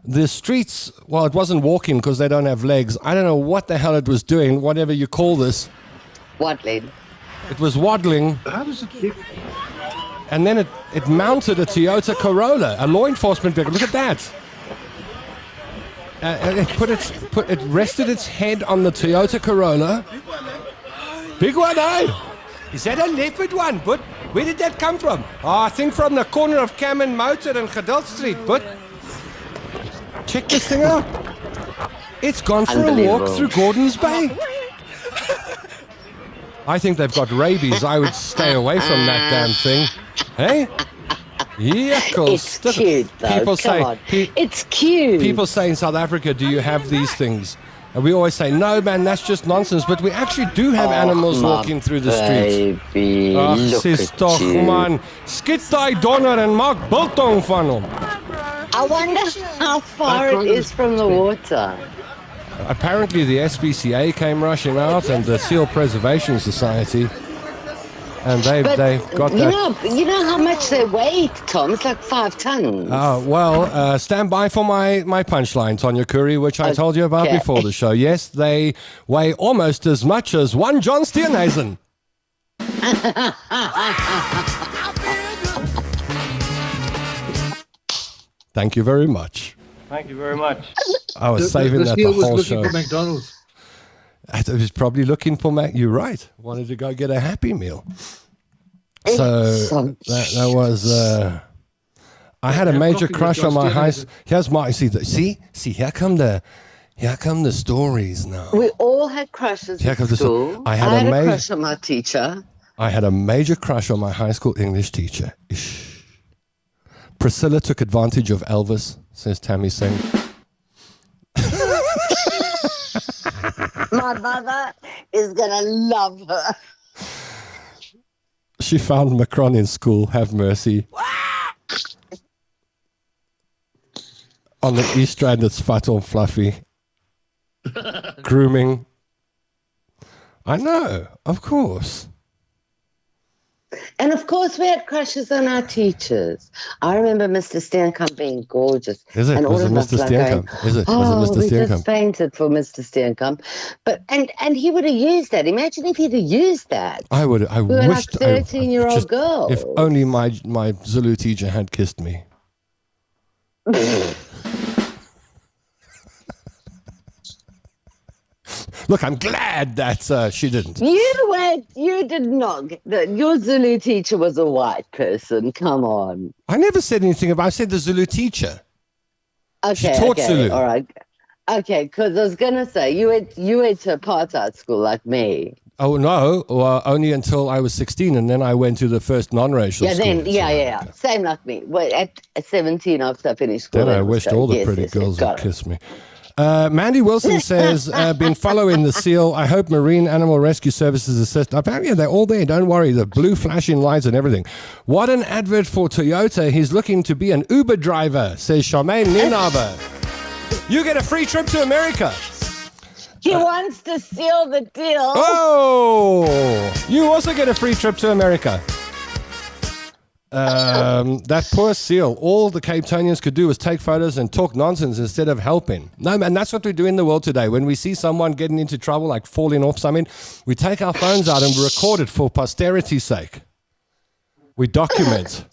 the streets. Well, it wasn't walking because they don't have legs. I don't know what the hell it was doing, whatever you call this. Waddling. It was waddling. How does it get? And then it mounted a Toyota Corolla, a law enforcement vehicle. Look at that. It rested its head on the Toyota Corolla. Big one, eh? Is that a leopard one? But where did that come from? Oh, I think from the corner of Cam and Motor and Geduld Street. But check this thing out. It's gone for a walk through Gordon's Bay. I think they've got rabies. I would stay away from that damn thing. Hey? It's cute, though. It's cute. People say in South Africa, do you have these things? And we always say, no, man, that's just nonsense. But we actually do have animals walking through the streets. Ach, sis toch, man. Skit die donder en maak biltong van hom. I wonder how far it is from the water. Apparently the SPCA came rushing out and the Seal Preservation Society. And they've got that. You know how much they weigh, Tom? It's like 5 tons. Stand by for my punchline, Tonya Curry, which I told you about before the show. Yes, they weigh almost as much as one John Steenhuisen. Thank you very much. Thank you very much. I was saving that the whole show. For McDonald's. I was probably looking for You're right. Wanted to go get a Happy Meal. So that was. I had a major crush on my high. Here's my see. Here come the stories now. We all had crushes at school. I had a crush on my teacher. I had a major crush on my high school English teacher. Priscilla took advantage of Elvis, says Tammy Singh. My mother is going to love her. She found Macron in school. Have mercy. On the East Strand, it's fat on fluffy. Grooming. I know, of course. And of course, we had crushes on our teachers. I remember Mr. Steenkamp being gorgeous. Is it? And was it Mr. Steenkamp? Is it? Was it Mr. Steenkamp? We just fainted for Mr. Steenkamp. But and he would have used that. Imagine if he'd have used that. I would. I we wished. Were like 13-year-old girls. If only my Zulu teacher had kissed me. Look, I'm glad that she didn't. You did not. Your Zulu teacher was a white person. Come on. I never said anything about. I said the Zulu teacher. Okay, she taught Zulu. All right. Okay, because I was gonna say you went to apartheid school like me. Oh no! Well, only until I was 16, and then I went to the first non-racial school. Yeah. Same like me. Well, at 17, after I finished school, then I wished all the pretty girls would kiss me. Mandy Wilson says, been following the seal. I hope Marine Animal Rescue Services assist. Apparently they're all there. Don't worry. The blue flashing lights and everything. What an advert for Toyota. He's looking to be an Uber driver, says Charmaine Ninaber. You get a free trip to America. He wants to seal the deal. Oh, you also get a free trip to America. That poor seal. All the Cape Townians could do was take photos and talk nonsense instead of helping. No, man, that's what we do in the world today. When we see someone getting into trouble, like falling off something, we take our phones out and we record it for posterity's sake. We document.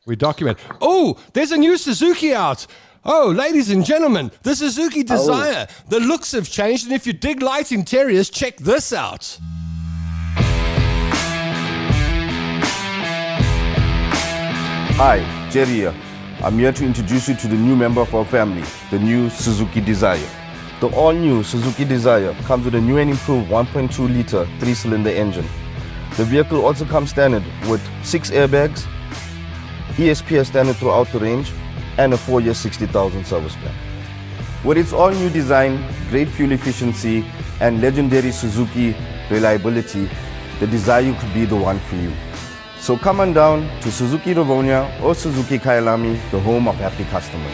We document. Oh, there's a new Suzuki out. Oh, ladies and gentlemen, the Suzuki Desire. The looks have changed, and if you dig light interiors, check this out. Hi, Jerry here. I'm here to introduce you to the new member of our family, the new Suzuki Desire. The all-new Suzuki Desire comes with a new and improved 1.2-liter 3-cylinder engine. The vehicle also comes standard with 6 airbags, ESP as standard throughout the range, and a 4-year 60,000 service plan. With its all-new design, great fuel efficiency, and legendary Suzuki reliability, the Desire could be the one for you. So come on down to Suzuki Rivonia or Suzuki Kyalami, the home of happy customers.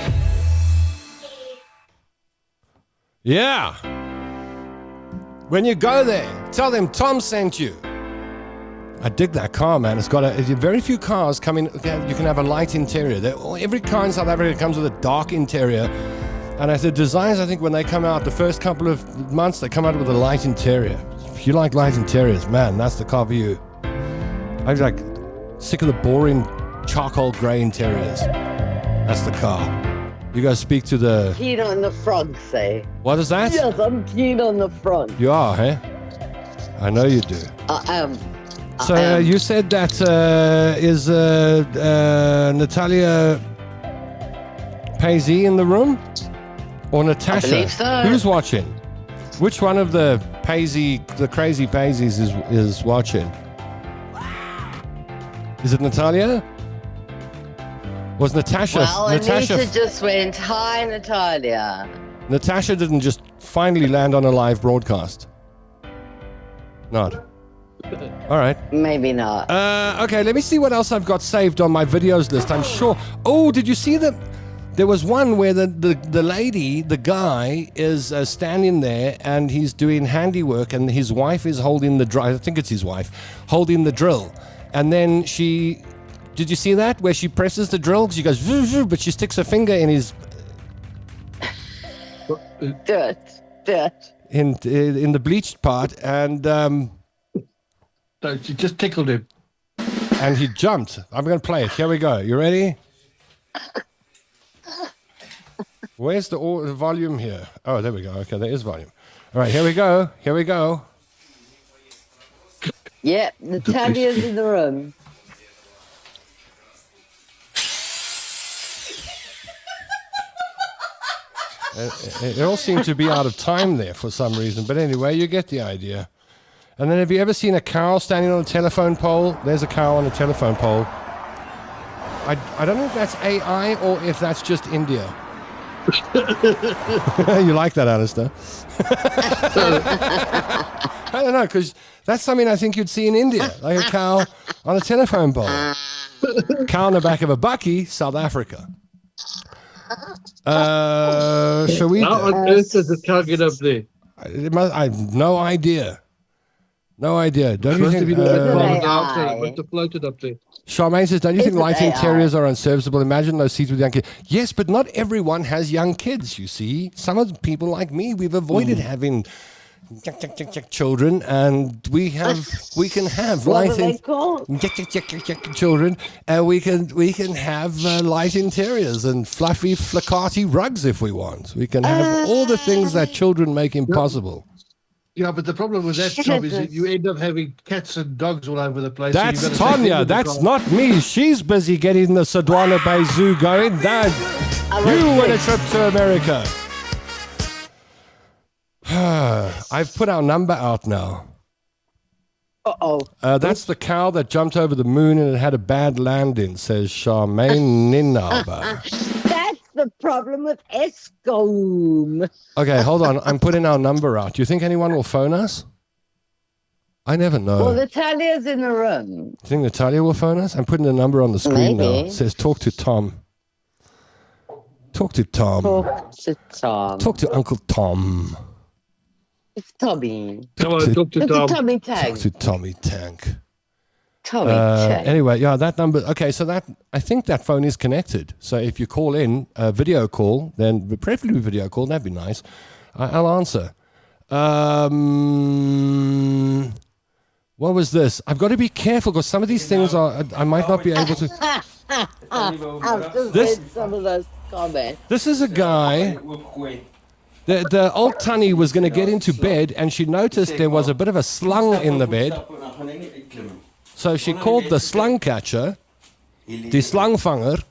Yeah. When you go there, tell them Tom sent you. I dig that car, man. It's got very few cars come in. You can have a light interior. Every car in South Africa comes with a dark interior. And as the designs, I think when they come out, the first couple of months, they come out with a light interior. If you like light interiors, man, that's the car for you. I'm like sick of the boring charcoal grey interiors. That's the car. You guys speak to the... Keen on the front, say. What is that? Yes, I'm keen on the front. You are, eh? I know you do. I am. So you said that is Natalia Paisley in the room? Or Natasha? I believe so. Who's watching? Which one of the crazy Paiseys is watching? Is it Natalia? Was Natasha? Well, Natasha Anita just went, hi, Natalia. Natasha didn't just finally land on a live broadcast. Not. All right. Maybe not. Okay, let me see what else I've got saved on my videos list. I'm sure. Oh, did you see that? There was one where the lady, the guy, is standing there and he's doing handiwork and his wife is holding the drill. I think it's his wife, holding the drill. And then she... Did you see that? Where she presses the drill? She goes, vroom, vroom, but she sticks her finger in his... Dirt. In the bleached part, and... No, she just tickled him. And he jumped. I'm going to play it. Here we go. You ready? Where's the volume here? Oh, there we go. Okay, there is volume. All right, here we go. Yep, Natalia's in the room. It all seemed to be out of time there for some reason. But anyway, you get the idea. And then have you ever seen a cow standing on a telephone pole? There's a cow on a telephone pole. I don't know if that's AI or if that's just India. You like that, Alistair? I don't know, because that's something I think you'd see in India, like a cow on a telephone pole. Cow on the back of a bucky, South Africa. Shall we? How on earth does the cow get up there? I have no idea. No idea. Don't you think? Must have floated up there. Charmaine says, don't you think It's light AI. interiors are unserviceable? Imagine those seats with young kids. Yes, but not everyone has young kids, you see. Some of the people like me, we've avoided having children, and we can have What light are they called? children, and we can have light interiors and fluffy flaccati rugs if we want. We can have all the things that children make impossible. Yeah, but the problem with that job is that you end up having cats and dogs all over the place. so That's you've got to take them Tanya. to the That's car. not me. She's busy getting the Sodwana Bay Zoo going. Dad, you win a trip to America. I've put our number out now. Uh-oh. That's the cow that jumped over the moon and it had a bad landing, says Charmaine Ninaba. That's the problem with Eskom. Okay, hold on. I'm putting our number out. Do you think anyone will phone us? I never know. Well, Natalia's in the room. Do you think Natalia will phone us? I'm putting the number on the screen now. Maybe. It says talk to Tom. Talk to Tom. Talk to Tom. Talk to Uncle Tom. It's Tommy. Come on, talk to It's Tom. a Tommy Talk Tank. to Tommy Tank. Tommy Tank. Anyway, yeah, that number. Okay, so I think that phone is connected. So if you call in, video call, then preferably video call, that'd be nice. I'll answer. What was this? I've got to be careful because some of these things I might not be able to. I've just This- read some of those comments. This is a guy. The old Tannie was going to get into bed and she noticed there was a bit of a slung in the bed. So she called the slung catcher, die slangvanger.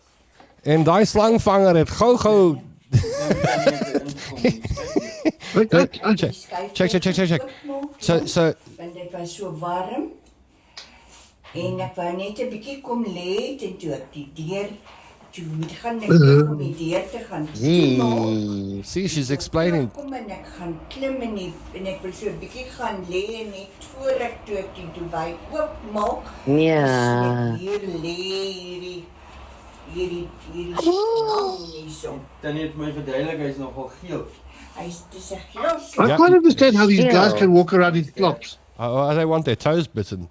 En die slangvanger het gou. Check. So Want dit was so warm. En ek wou net 'n bietjie kom lê en toe ek die deur toe moet gaan net om die deur te gaan toemaak. see, she's explaining. Kom en ek gaan klim en ek wil so 'n bietjie gaan lê en net voor ek toe ek die dewy oopmaak. Ja. Hier lê hierdie slang hierso. Dan het my verduidelik hy's nogal geel. Dis 'n glas. I Yeah. can't understand how these guys Yeah. can walk around in flops. They want their toes bitten.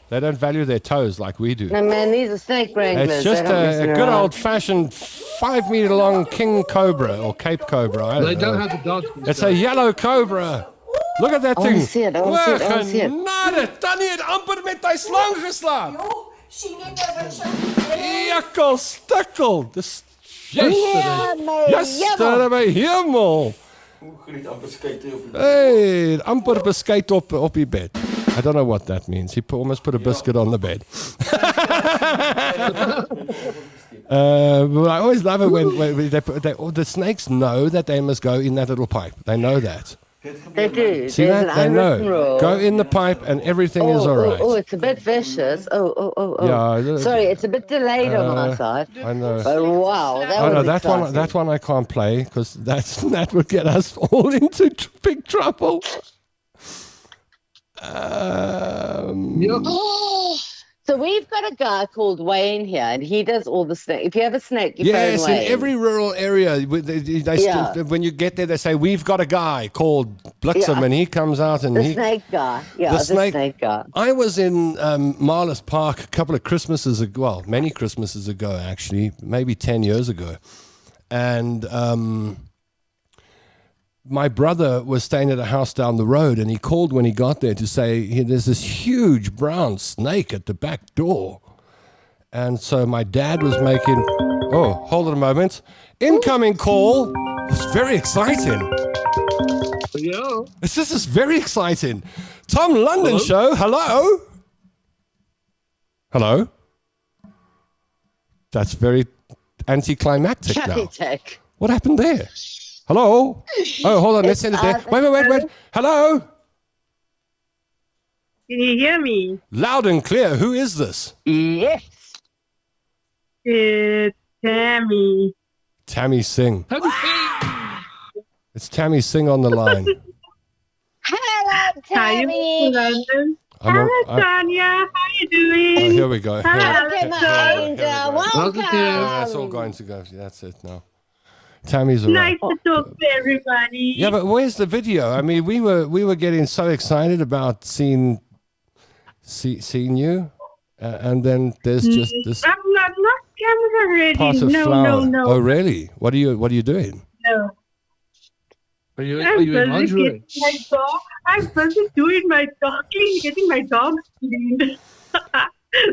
They don't value their toes like we do. No, man, these are snake wranglers. It's just They're not a messing good around. old-fashioned 5-meter long king cobra or Cape cobra. I They don't don't know. have the dogs. It's a yellow cobra. Look at that I wanna thing. see it, I wanna see it, I wanna see it. Genade, Tannie het amper met die slang geslaap. Jo, sien jy nou wat so? Jakkel, stikkel. Dis Ja, my Jester, my hemel. Hoe griet amper skei op die Hey, amper beskuit op die bed. I don't know what that means. He almost put a biscuit on the bed. But I always love it when the snakes know that they must go in that little pipe. They know that. They do. See There's that? an They unwritten know. rule. Go in the pipe and everything is all right. Oh, it's a bit vicious. Oh. Yeah, Sorry, it's a bit delayed on my side. I know. But wow, that Oh was no, exciting. that one I can't play because that would get us all into big trouble. So we've got a guy called Wayne here, and he does all the snake. If you have a snake, you Yes, phone in Wayne. every rural area, Yeah. when you get there, they say we've got a guy called Blitzum, Yeah. and he comes out and The he. snake guy. Yeah, The the snake guy. I was in Marlis Park a couple of Christmases ago, well, many Christmases ago, actually, maybe 10 years ago. And my brother was staying at a house down the road, and he called when he got there to say, "Hey, there's this huge brown snake at the back door." And so my dad was making, oh, hold on a moment. Incoming call. It's very exciting. Yeah. This is very exciting. Tom London Show. Hello. Hello. That's very anticlimactic now. Chappy tech. What happened there? Hello. Oh, hold on. Let's send it there. Wait. Hello. Can you hear me? Loud and clear. Who is this? Yes. It's Tammy. Tammy Singh. It's Tammy Singh on the line. Hello, Hi, Tammy. London. I'm Hi, Tanya. How you doing? oh, here we go. Here- Hi. Welcome, here we Angel. go. Welcome. Yeah, it's all going to go. That's it now. Tammy's around. Nice to talk to everybody. Yeah, but where's the video? I mean, we were getting so excited about seeing you, and then there's just this I'm not camera ready. pot of No, flour. no. Oh, really? What are you doing? No. Are you I'm in busy lingerie? getting my dog. I'm busy doing my dog clean, getting my dog cleaned.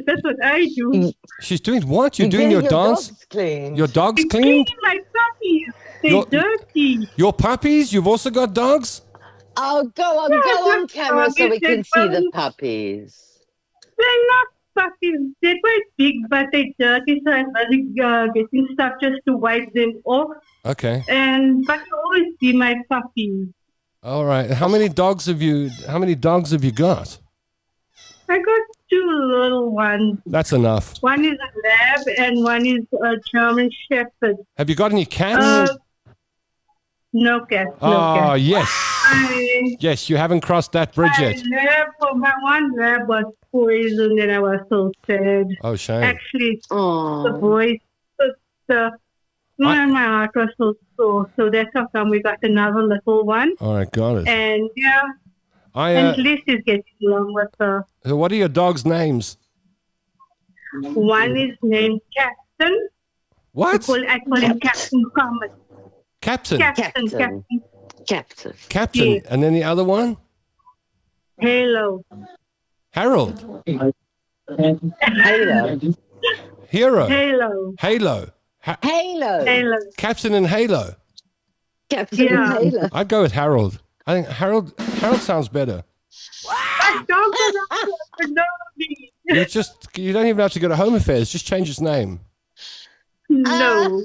That's what I do. She's doing what? You're doing your dance? Dog's clean. Your dog's Cleaning cleaned? my puppies. They're Your- dirty. Your puppies? You've also got dogs? Oh, go on just camera so we puppies, can see the they're puppies. They're not puppies. They're quite big, but they're dirty, so I'm busy getting stuff just to wipe them off. Okay. But you always see my puppies. All right. How many dogs have you got? I got 2 little ones. That's enough. One is a lab and one is a German Shepherd. Have you got any cats? No cats. No Oh, cats. yes. Yes, you haven't crossed that bridge yet. My one lab was poisoned and I was so sad. Oh, shame. Actually, the Oh, boys, my heart was so sore. So that's how come we got another little one. All right, got it. And yeah, I and Liz is getting along with her. so what are your dogs' names? One is named Captain. What? I call him Captain Comet. Captain. Captain. Captain. Captain. Yes. And then the other one? Halo. Harold. Halo. Hero. Halo. Halo. Halo. Captain and Halo. Captain Halo. I'd go with Harold. I think Harold sounds better. That dog doesn't know me. You don't even have to go to Home Affairs. Just change his name. No.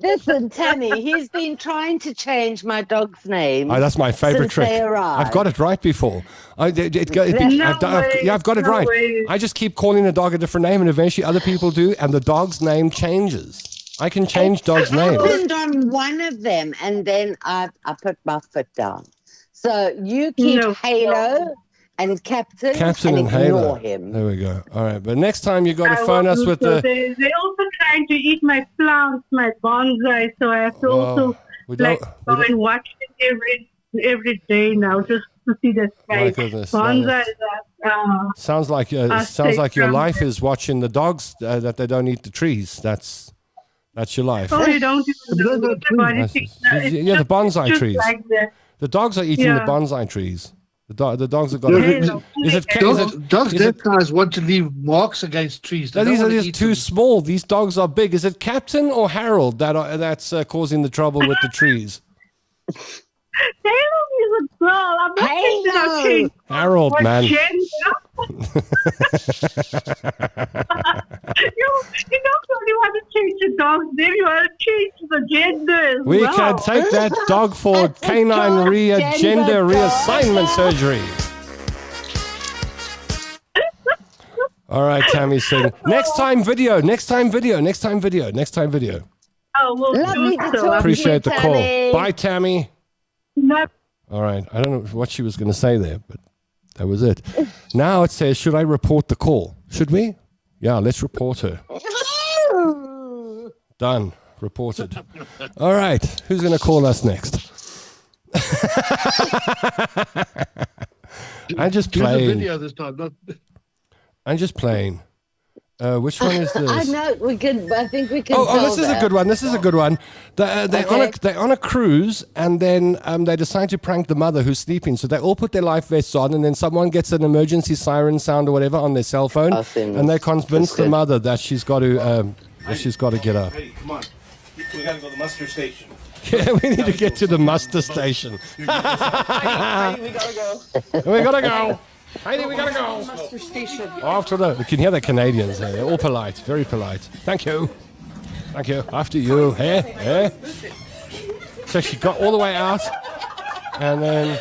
Listen, Tammy, he's been trying to change my dog's name. Oh, that's my favorite since trick. they arrived. I've got it right before. I've got it right. way. I just keep calling the dog a different name, and eventually other people do, and the dog's name changes. I can change dogs' names. happened on one of them, and then I put my foot down. So you keep Halo and Captain and and ignore Halo. him. There we go. All right, but next time you got to phone us with the. They're also trying to eat my plants, my bonsai, so I have to also go and watch it every day now, just to see the My sky. goodness, Bonsai. Sounds like your life is watching the dogs that they don't eat the trees. That's your life. Oh, you don't even know about it. Yeah, the bonsai just trees. like that. The dogs are eating the bonsai trees. The dogs have got. Dogs that size want to leave marks against trees. No, these are just too small. These dogs are big. Is it Captain or Harold that's causing the trouble with the trees? Halo is a girl. I'm not thinking of change Harold, man. you don't only want to change the dog's name, you want to change the gender as We well. can take that dog for canine gender reassignment surgery. All right, Tammy, sing. Next time video. Oh, we'll Lovely do to so. talk Appreciate the to you, call. Tammy. Bye, Tammy. Not All right. I don't know what she was going to say there, but that was it. Now it says, should I report the call? Should we? Yeah, let's report her. Done. Reported. All right. Who's going to call us next? I'm just Do the playing. video this time. Not... I'm just playing. Which one is this? I know we can. I think we can. Oh, tell this is a that. good one. This is a good one. They're on a cruise, and then they decide to prank the mother who's sleeping. So they all put their life vests on, and then someone gets an emergency siren sound or whatever on their cell phone, and they convince the mother that she's got to get up. Hey, come on. We gotta go to the muster station. Yeah, we need to get to the muster station. Hey, we gotta go. We gotta go. Heidi, we gotta go. Muster station. After the, you can hear the Canadians. They're all polite, very polite. Thank you. Thank you. After you. Hey. So she got all the way out, and then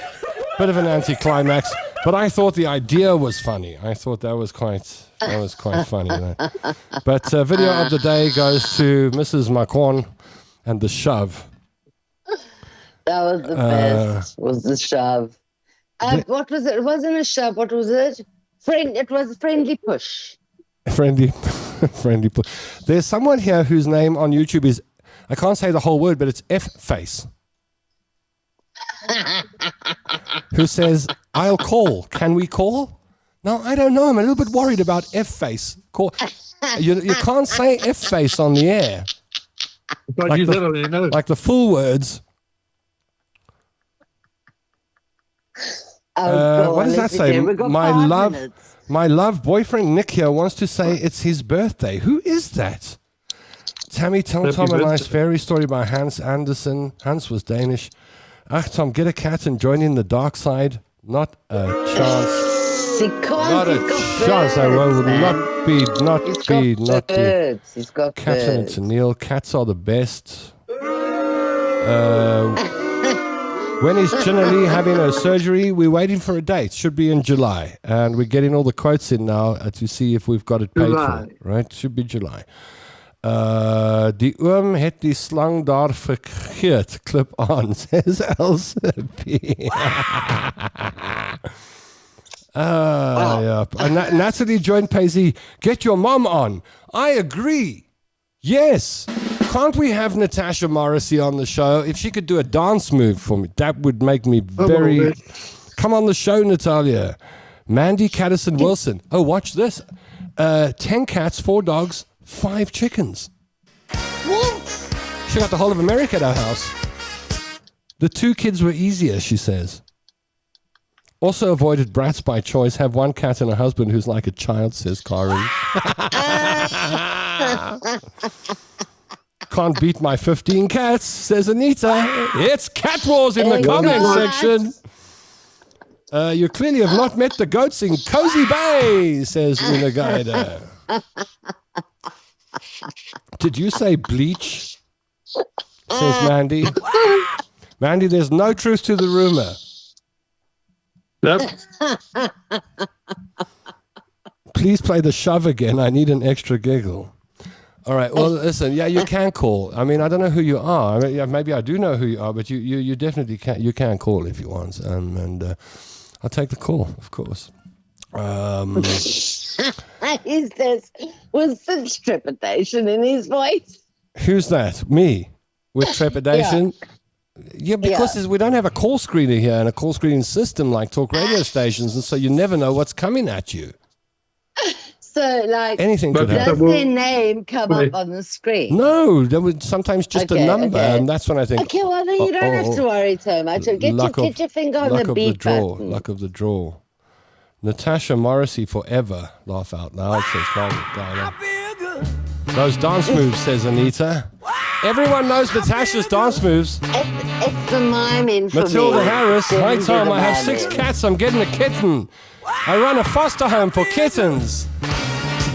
bit of an anticlimax. But I thought the idea was funny. I thought that was quite funny. But video of the day goes to Mrs. Macron and the shove. That was the best. Was the shove? What was it? It wasn't a shove. What was it? It was a friendly push. Friendly push. There's someone here whose name on YouTube is, I can't say the whole word, but it's F-Face. Who says, I'll call. Can we call? No, I don't know. I'm a little bit worried about F-Face. Call. You can't say F-Face on the air. Like the full words. What does that say? My love boyfriend Nick here wants to say it's his birthday. Who is that? Tammy, tell Tom a nice fairy story by Hans Andersen. Hans was Danish. Ach, Tom, get a cat and join in the dark side. Not a chance. Not a chance. I will not be. He's got Captain and birds. Tennille. Cats are the best. When is Gina Lee having her surgery? We're waiting for a date. Should be in July. And we're getting all the quotes in now to see if we've got it paid for. Right? Should be July. Die oom het die slang daar verkeerd. Clip on, says LCP. Yeah. Natalie joined Paisley. Get your mom on. I agree. Yes. Can't we have Natasha Morrissey on the show? If she could do a dance move for me, that would make me very... Come on the show, Natalia. Mandy Caddison Wilson. Oh, watch this. 10 cats, 4 dogs, 5 chickens. What? She got the whole of America at her house. The 2 kids were easier, she says. Also avoided brats by choice. Have one cat and a husband who's like a child, says Karen. Can't beat my 15 cats, says Anita. It's cat wars in the comment section. You clearly have not met the goats in Cozy Bay, says Unagaida. Did you say bleach? Says Mandy. Mandy, there's no truth to the rumor. Nope. Please play the shove again. I need an extra giggle. All right. Well, listen. Yeah, you can call. I mean, I don't know who you are. I mean, yeah, maybe I do know who you are, but you definitely can. You can call if you want, and I'll take the call, of course. He says with such trepidation in his voice. Who's that? Me with trepidation. Yeah, because we don't have a call screener here and a call screening system like talk radio stations, and so you never know what's coming at you. So, like, anything could happen. Does their name come up on the screen? No, there was sometimes just a number, and that's when I think. Okay, well then you don't have to worry so much. Get your finger on the beat button. Luck of the draw. Natasha Morrissey forever. Laugh out loud, says Diana. Those dance moves, says Anita. Everyone knows Natasha's dance moves. It's the miming for Matilda me. Harris. Hi, Tom. I have 6 cats. I'm getting a kitten. I run a foster home for kittens.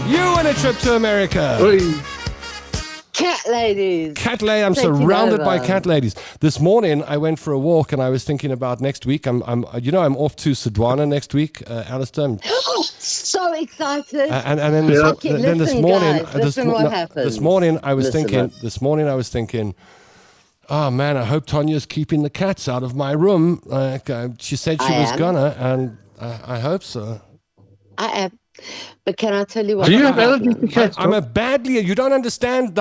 You win a trip to America. Cat ladies. I'm surrounded by cat ladies. This morning I went for a walk and I was thinking about next week. I'm off to Sedwana next week, Alistair. So excited. And then this morning I was thinking, oh man, I hope Tanya's keeping the cats out of my room. She said she was gonna, and I hope so. I am. But can I tell you what? Do you have allergies to cats? I'm a badly. You don't understand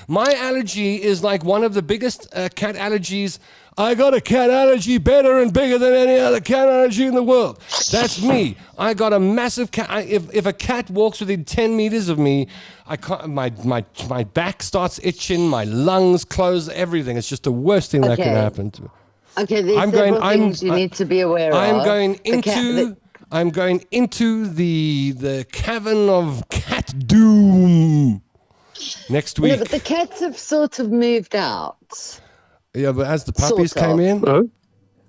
my allergy is like one of the biggest cat allergies. I got a cat allergy better and bigger than any other cat allergy in the world. That's me. I got a massive cat. If a cat walks within 10 meters of me, I can't. My back starts itching. My lungs close. Everything. It's just the worst thing that can happen to me. Okay, there's several things you need to be aware of. I'm going into the cavern of cat doom next week. No, but the cats have sort of moved out. Yeah, but as the puppies came in?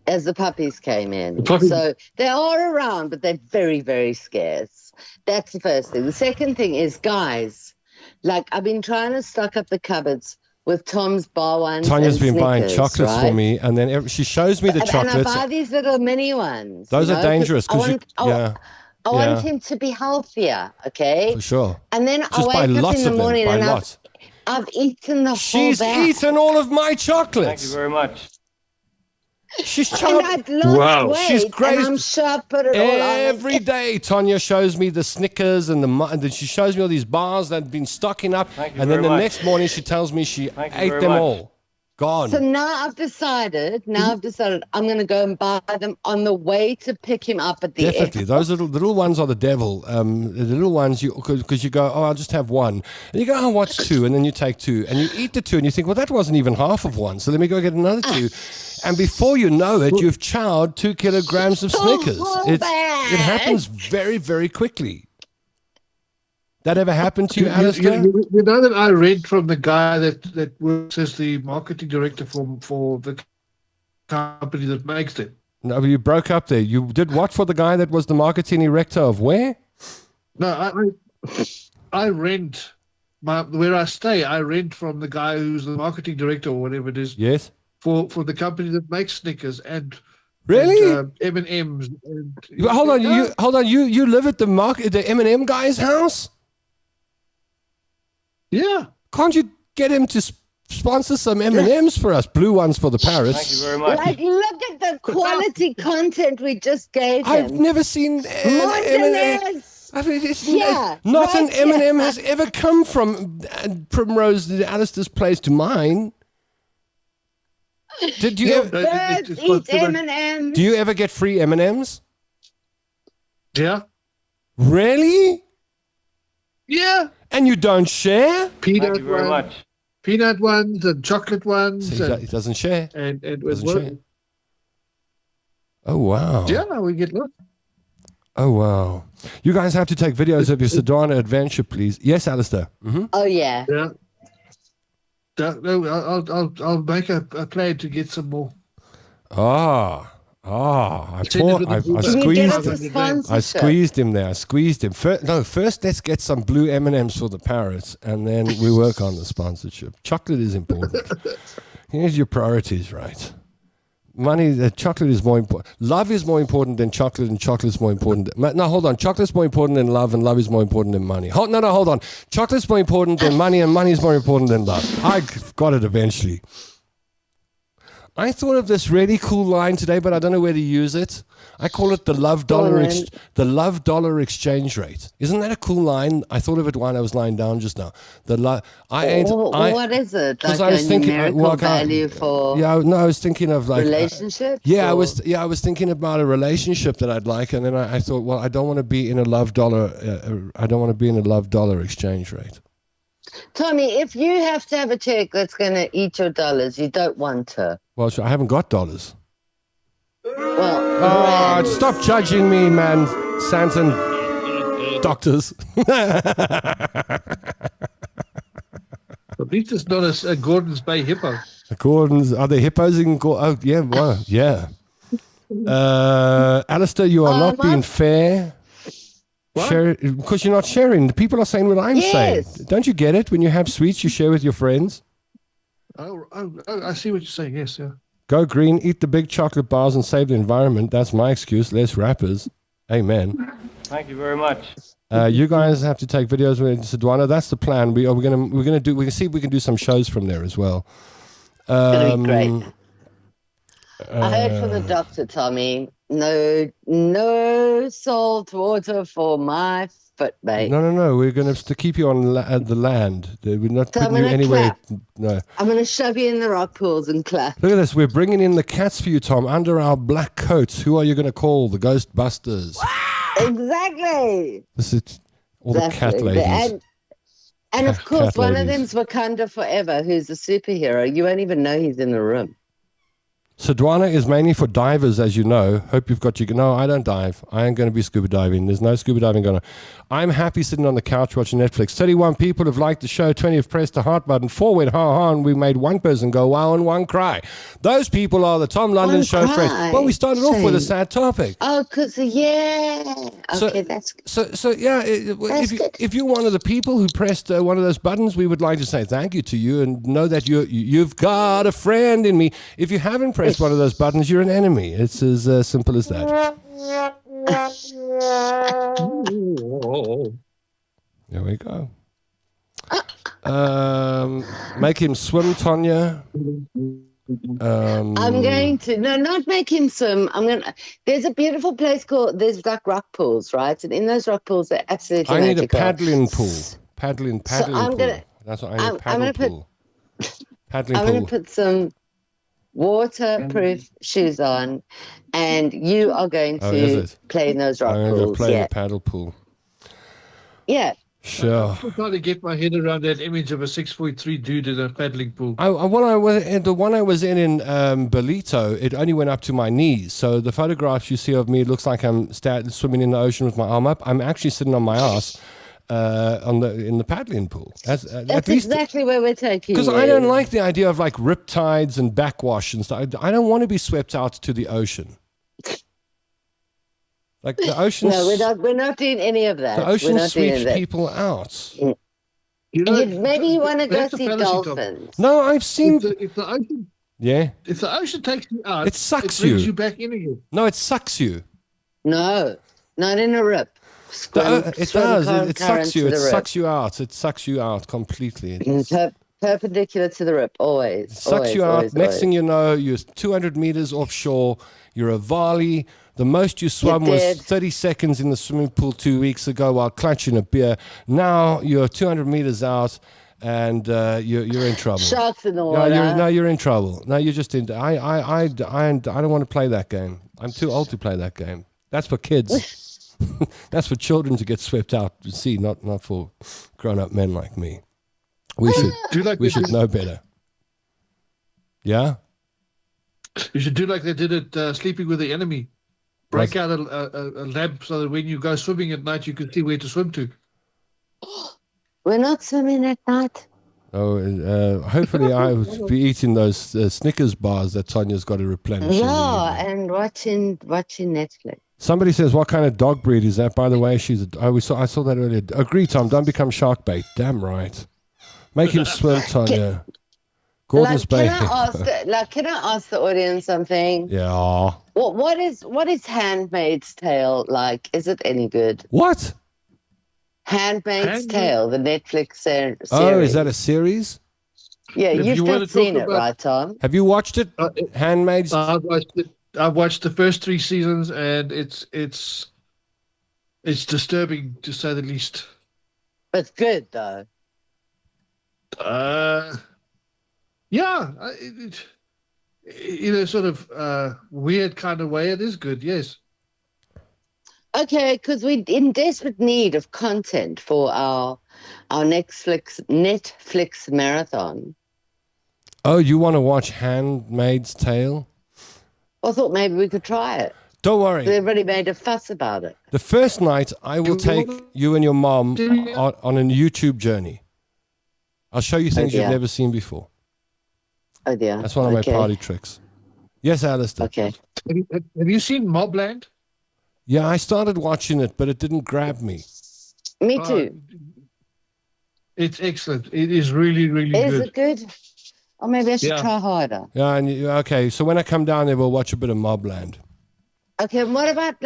As the puppies came in. So they are around, but they're very, very scarce. That's the first thing. The second thing is, guys, like I've been trying to stock up the cupboards with Tom's bar ones. Tanya's been Snickers, buying chocolates for me, and then she shows me the chocolates. And I buy these little mini ones. Those are dangerous because I want him to be healthier, okay? For sure. And then I wake up in the morning and I've eaten the whole She's bag. eaten all of my chocolates. Thank you very much. She's She's great. And I'm sure I put it all on every day. Tanya shows me the Snickers and then she shows me all these bars that have been stocking up, and then the next morning she tells me she ate them all. Gone. So now I've decided I'm going to go and buy them on the way to pick him up at the Definitely. airport. Those little ones are the devil. The little ones, because you go, oh, I'll just have one. And you go, oh, what's 2? And then you take 2. And you eat the 2 and you think, well, that wasn't even half of one. So let me go get another 2. And before you know it, you've chowed 2 kilograms of Snickers. It happens very, very quickly. That ever happened to you, Alistair? You know that I read from the guy that works as the marketing director for the company that makes it. No, but you broke up there. You did what for the guy that was the marketing director of where? No, I rent where I stay. I rent from the guy who's the marketing director or whatever it is. Yes. For the company that makes Snickers and really M&Ms. Hold on, you live at the M&M guy's house? Yeah. Can't you get him to sponsor some M&Ms for us? Blue ones for the parrots. Thank you very much. Like, look at the quality content we just gave him. I've never seen M&M. I mean, not an M&M has ever come from Primrose, Alistair's place to mine. Did you birds eat M&Ms? Do you ever get free M&Ms? Yeah. Really? Yeah. And you don't share? Thank you very much. Peanut ones and chocolate ones. So he doesn't share. And doesn't share. Oh, wow. Yeah, we get lost. Oh, wow. You guys have to take videos of your Sedona adventure, please. Yes, Alistair. Mm-hmm. Oh, yeah. Yeah. No, I'll make a plan to get some more. I Send it thought with I the Can you get us squeezed a him. sponsorship? I squeezed him there. I squeezed him. First let's get some blue M&Ms for the parrots, and then we work on the sponsorship. Chocolate is important. Here's your priorities, right? Money, chocolate is more important. Love is more important than chocolate, and chocolate is more important. No, hold on. Chocolate's more important than love, and love is more important than money. Hold on. Chocolate's more important than money, and money is more important than love. I got it eventually. I thought of this really cool line today, but I don't know where to use it. I call it the love dollar exchange rate. Isn't that a cool line? I thought of it when I was lying down just now. What is it? Like I was a thinking, numerical value for I was thinking of like relationships? I was thinking about a relationship that I'd like, and then I thought, well, I don't want to be in a love dollar. I don't want to be in a love dollar exchange rate. Tommy, if you have to have a chick that's going to eat your dollars, you don't want her. Well, I haven't got dollars. Well, Stop judging me, man. Santon doctors. At least it's not a Gordon's Bay hippo. Are there hippos in Gordon? Oh, yeah, well, yeah. Alistair, you are not being fair. Because you're not sharing. The people are saying what I'm saying. Don't you get it? When you have sweets, you share with your friends. Oh, I see what you're saying. Yes, yeah. Go green, eat the big chocolate bars, and save the environment. That's my excuse. Less rappers. Amen. Thank you very much. You guys have to take videos with Sedwana. That's the plan. We can see if we can do some shows from there as well. That'd be great. I heard from the doctor, Tommy. No salt water for my foot, mate. No. We're going to keep you on the land. We're not putting you anywhere. No. I'm going to shove you in the rock pools and clap. Look at this. We're bringing in the cats for you, Tom, under our black coats. Who are you going to call? The Ghostbusters. Exactly. This is all the cat ladies. And of course, one of them's Wakanda Forever, who's a superhero. You won't even know he's in the room. Sedwana is mainly for divers, as you know. Hope you've got your... No, I don't dive. I ain't going to be scuba diving. There's no scuba diving going on. I'm happy sitting on the couch watching Netflix. 31 people have liked the show. 20 have pressed the heart button. 4 went ha-ha, and we made one person go wow and 1 cry. Those people are the Tom London Show friends. Well, we started off with a sad topic. Oh, because, yeah. Okay, that's good. So yeah, if you're one of the people who pressed one of those buttons, we would like to say thank you to you and know that you've got a friend in me. If you haven't pressed one of those buttons, you're an enemy. It's as simple as that. There we go. Make him swim, Tonya. I'm going to not make him swim. There's a beautiful place there's like rock pools, right? And in those rock pools, they're absolutely magical. I need a paddling pool. Paddling so pool. That's what I need. Paddling pool. I'm going to put some waterproof shoes on, and you are going to play in those rock pools. I'm going to play in the paddle pool. Yeah. Sure. I'm trying to get my head around that image of a 6'3" dude in a paddling pool. The one I was in Belito, it only went up to my knees. So the photographs you see of me, it looks like I'm swimming in the ocean with my arm up. I'm actually sitting on my ass in the paddling pool. That's exactly where we're taking you. Because I don't like the idea of like riptides and backwash and stuff. I don't want to be swept out to the ocean. Like the ocean. No, we're not doing any of that. The ocean sweeps people out. Maybe you want to go see dolphins. No, I've seen. If the ocean. Yeah. If the ocean takes you out, it sucks it brings you back in again. No, it sucks you. No, not in a rip. It does. It sucks you. It sucks you out. It sucks you out completely. Perpendicular to the rip, always. It sucks you out. Next thing you know, you're 200 meters offshore. You're a Vali. The most you swam was 30 seconds in the swimming pool 2 weeks ago while clutching a beer. Now you're 200 meters out and you're in trouble. Sharks in the water. You're in trouble. No, you're just in. I don't want to play that game. I'm too old to play that game. That's for kids. That's for children to get swept out to sea, not for grown-up men like me. We should know better. Yeah. You should do like they did at Sleeping with the Enemy. Break out a lamp so that when you go swimming at night, you can see where to swim to. We're not swimming at night. Oh, hopefully I will be eating those Snickers bars that Tanya's got to replenish. Yeah, and watching Netflix. Somebody says, what kind of dog breed is that? By the way, I saw that earlier. Agree, Tom, don't become shark bait. Damn right. Make him swim, Tanya. Gordon's bait. Can I ask the audience something? Yeah. What is Handmaid's Tale like? Is it any good? What? Handmaid's Tale, the Netflix series. Oh, is that a series? Yeah, you've not seen it, right, Tom? Have you watched it? Handmaid's? I've watched it. I've watched the first 3 seasons, and it's disturbing to say the least. It's good though. Yeah, in a sort of weird kind of way, it is good. Yes. Okay, because we're in desperate need of content for our Netflix marathon. Oh, you want to watch Handmaid's Tale? I thought maybe we could try it. Don't worry. Everybody made a fuss about it. The first night, I will take you and your mom on a YouTube journey. I'll show you things you've never seen before. Oh, dear. That's one of my party tricks. Yes, Alistair. Okay. Have you seen Mobland? Yeah, I started watching it, but it didn't grab me. Me too. It's excellent. It is really, really good. Is it good? Or maybe I should try harder. Yeah, okay. So when I come down there, we'll watch a bit of Mobland. Okay, and what about,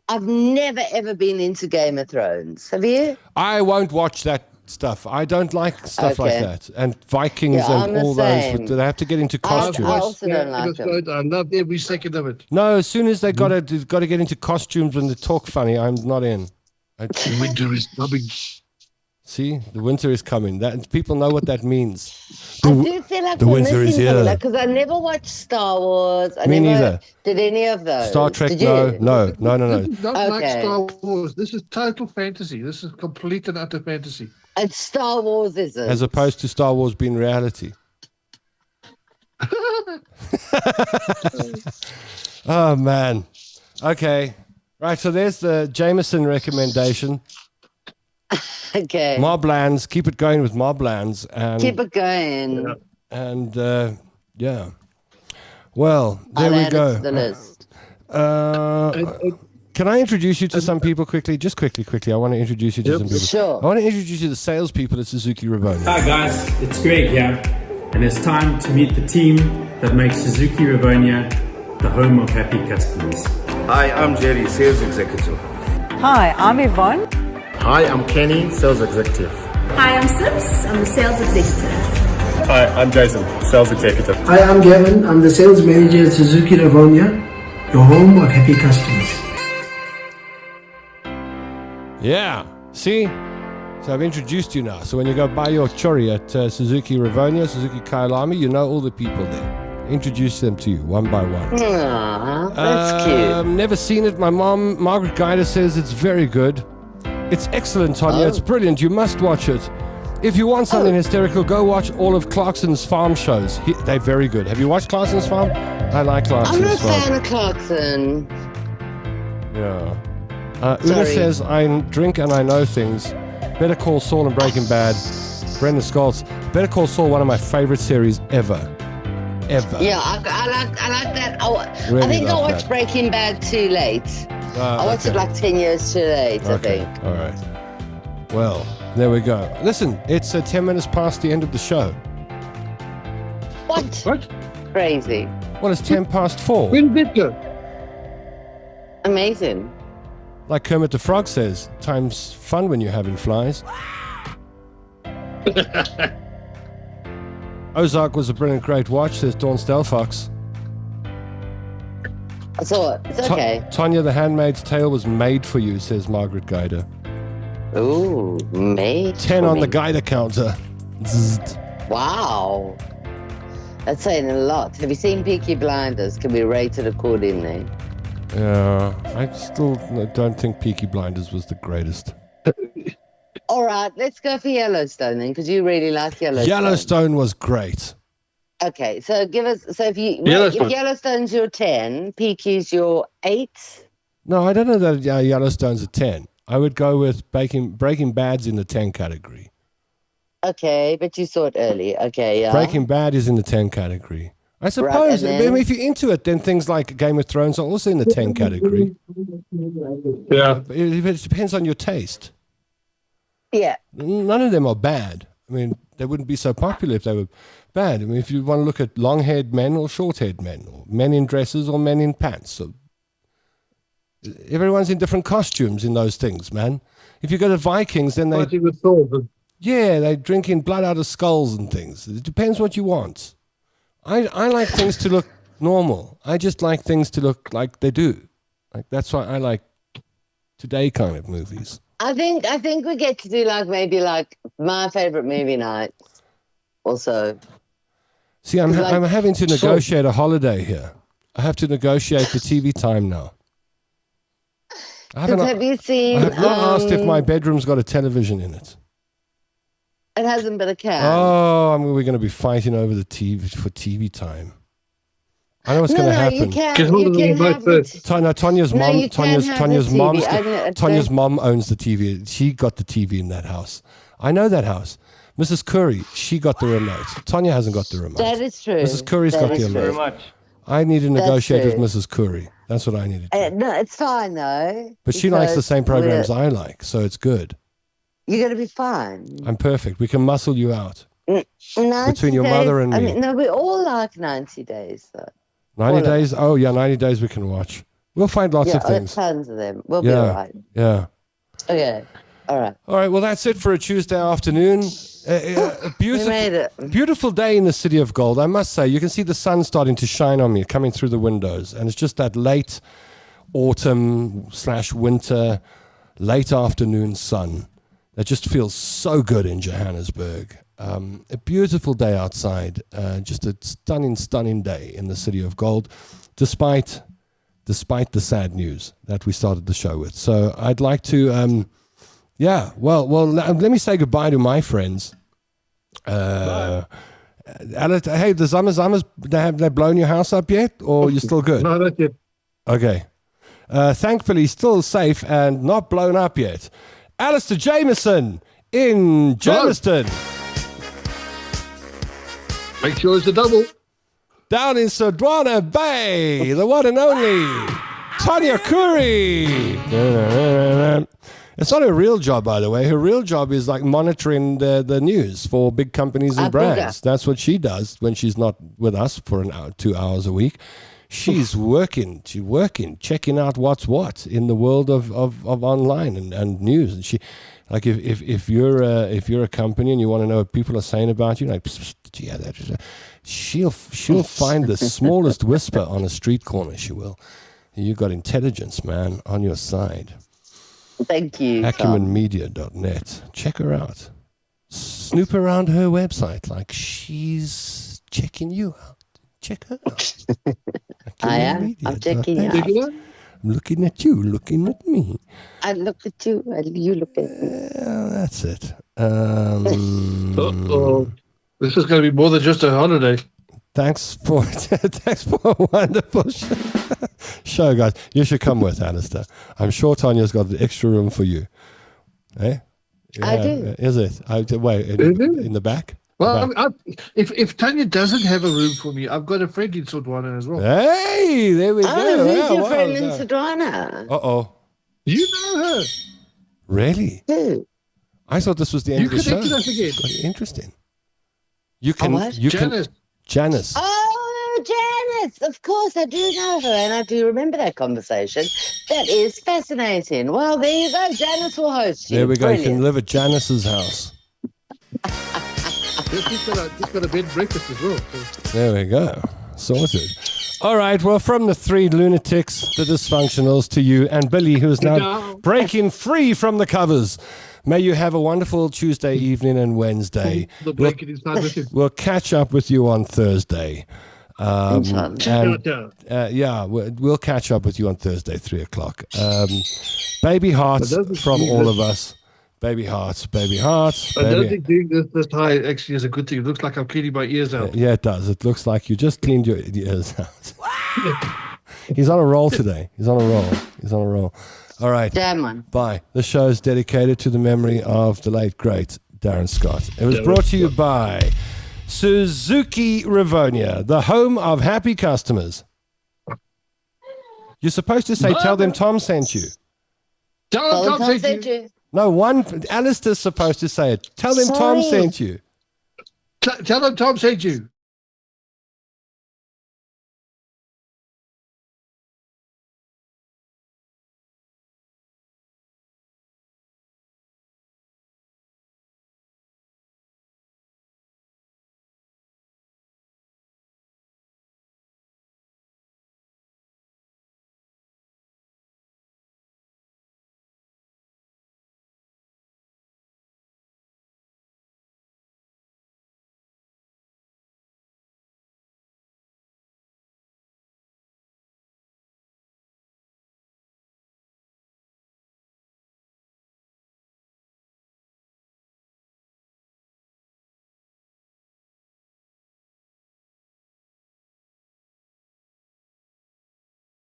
I've never, ever been into Game of Thrones. Have you? I won't watch that stuff. I don't like stuff like that. And Vikings and all those. But they have to get into costumes. I also don't like them. I loved every second of it. No, as soon as they got to get into costumes and they talk funny, I'm not in. Winter is coming. See, the winter is coming. That people know what that means. I do feel like the winter is here. Because I never watched Star Wars. Me neither. Did any of those? Star Trek, did you? no. Not like Star Wars. This is total fantasy. This is complete and utter fantasy. And Star Wars isn't. As opposed to Star Wars being reality. Oh, man. Okay. Right, so there's the Jameson recommendation. Okay. Moblands. Keep it going with Moblands. Keep it going. Yeah. And, yeah. Well, there we go. To the list. Can I introduce you to some people quickly? Just quickly. I want to introduce you to some people. Sure. I want to introduce you to the salespeople at Suzuki Rivonia. Hi guys, it's Greg here, and it's time to meet the team that makes Suzuki Rivonia the home of happy customers. Hi, I'm Jerry, Sales Executive. Hi, I'm Yvonne. Hi, I'm Kenny, Sales Executive. Hi, I'm Sips. I'm the Sales Executive. Hi, I'm Jason, Sales Executive. Hi, I'm Gavin. I'm the Sales Manager at Suzuki Rivonia, your home of happy customers. Yeah. See? So I've introduced you now. So when you go buy your chori at Suzuki Rivonia, Suzuki Kailami, you know all the people there. Introduce them to you one by one. Aww, that's cute. Never seen it. My mom, Margaret Guider, says it's very good. It's excellent, Tanya. It's brilliant. You must watch it. If you want something hysterical, go watch all of Clarkson's farm shows. They're very good. Have you watched Clarkson's farm? I like Clarkson's farm. I'm not a fan of Clarkson. Yeah. Una says, I drink and I know things. Better Call Saul and Breaking Bad. Brenda Scholz. Better Call Saul, one of my favorite series ever. Yeah, I like that. Really I think I watched that. Breaking Bad too late. I watched it like 10 years too late, I think. All right. Well, there we go. Listen, it's 10 minutes past the end of the show. What? Crazy. Well, it's 10 past 4. When did you? Amazing. Like Kermit the Frog says, time's fun when you're having flies. Ozark was a brilliant, great watch, says Dawn Stelfox. I saw it. It's okay. Tanya, The Handmaid's Tale was made for you, says Margaret Guider. Ooh, made 10 on the Guider counter. Zzzt. Wow. That's saying a lot. Have you seen Peaky Blinders? Can we rate it accordingly? Yeah, I still don't think Peaky Blinders was the greatest. All right, let's go for Yellowstone then, because you really like Yellowstone. Yellowstone was great. Okay, so give us. So if Yellowstone's your 10, Peaky's your 8. No, I don't know that Yellowstone's a 10. I would go with Breaking Bad's in the 10 category. Okay, but you saw it early. Okay, yeah. Breaking Bad is in the 10 category. I suppose. Right, if you're into it, then things like Game of Thrones are also in the 10 category. Yeah. It depends on your taste. Yeah. None of them are bad. I mean, they wouldn't be so popular if they were bad. I mean, if you want to look at long-haired men or short-haired men, or men in dresses or men in pants. So everyone's in different costumes in those things, man. If you go to Vikings, then they... Yeah, they drink in blood out of skulls and things. It depends what you want. I like things to look normal. I just like things to look like they do. Like that's why I like today kind of movies. I think we get to do maybe my favorite movie nights. Also, see, I'm having to negotiate a holiday here. I have to negotiate the TV time now. Have you seen? I have not asked if my bedroom's got a television in it. It hasn't been a cat. Oh, I mean, we're going to be fighting over the TV for TV time. I know what's going to happen. Tanya's mom owns the TV. She got the TV in that house. I know that house. Mrs. Curry, she got the remote. Tanya hasn't got the remote. That is true. Mrs. Curry's got the remote. Very much. I need to negotiate with Mrs. Curry. That's what I need to do. No, it's fine though. But she likes the same programs I like, so it's good. You're going to be fine. I'm perfect. We can muscle you out. 90 between your days, mother and me. I mean, no, we all like 90 days though. 90 days? Oh, yeah, 90 days we can watch. We'll find lots of things. Tons of them. We'll be all right. Yeah. Okay. All right. All right. Well, that's it for a Tuesday afternoon. A beautiful day in the City of Gold. I must say, you can see the sun starting to shine on me, coming through the windows. And it's just that late autumn/winter, late afternoon sun that just feels so good in Johannesburg. A beautiful day outside, just a stunning day in the City of Gold, despite the sad news that we started the show with. So I'd like to, let me say goodbye to my friends. Hey, the Zamas, have they blown your house up yet, or you're still good? No, not yet. Okay. Thankfully, still safe and not blown up yet. Alistair Jameson in Germiston. Make sure it's a double. Down in Sodwana Bay, the one and only Tanya Curry. It's not her real job, by the way. Her real job is monitoring the news for big companies and brands. That's what she does when she's not with us for an hour, 2 hours a week. She's working. She's working, checking out what's what in the world of online and news. And she, if you're a company and you want to know what people are saying about you, she'll find the smallest whisper on a street corner. She will. You got intelligence, man, on your side. Thank you. AcumenMedia.net. Check her out. Snoop around her website like she's checking you out. Check her out. I am. I'm checking you out. I'm looking at you, looking at me. I look at you, and you look at me. That's it. This is going to be more than just a holiday. Thanks for a wonderful show, guys. You should come with, Alistair. I'm sure Tanya's got the extra room for you. Eh? I do. Is it? In the back? Well, if Tanya doesn't have a room for me, I've got a friend in Sodwana as well. Hey, there we go. Who's your friend in Sodwana? Uh-oh. You know her. Really? Who? I thought this was the end of the show. You connected us again. Interesting. Janice. Oh, Janice. Of course, I do know her, and I do remember that conversation. That is fascinating. Well, there you go. Janice will host you. There we go. Brilliant. You can live at Janice's house. He's got a bed and breakfast as well. So. There we go. Sorted. All right. Well, from the three lunatics, the dysfunctionals, to you and Billy, who is now breaking free from the covers. May you have a wonderful Tuesday evening and Wednesday. We'll catch up with you on Thursday. We'll catch up with you on Thursday, 3:00. Baby hearts from all of us Baby hearts, baby hearts. I don't think doing this high actually is a good thing. It looks like I'm cleaning my ears out. Yeah, it does. It looks like you just cleaned your ears out. He's on a roll today. He's on a roll. All right. Damn one. Bye. The show is dedicated to the memory of the late, great Darren Scott. It was brought to you by Suzuki Rivonia, the home of happy customers. You're supposed to say, tell them Tom sent you. Tell them Tom sent you. No, Alistair's supposed to say it. Tell them Tom sent you. Tell them Tom sent you.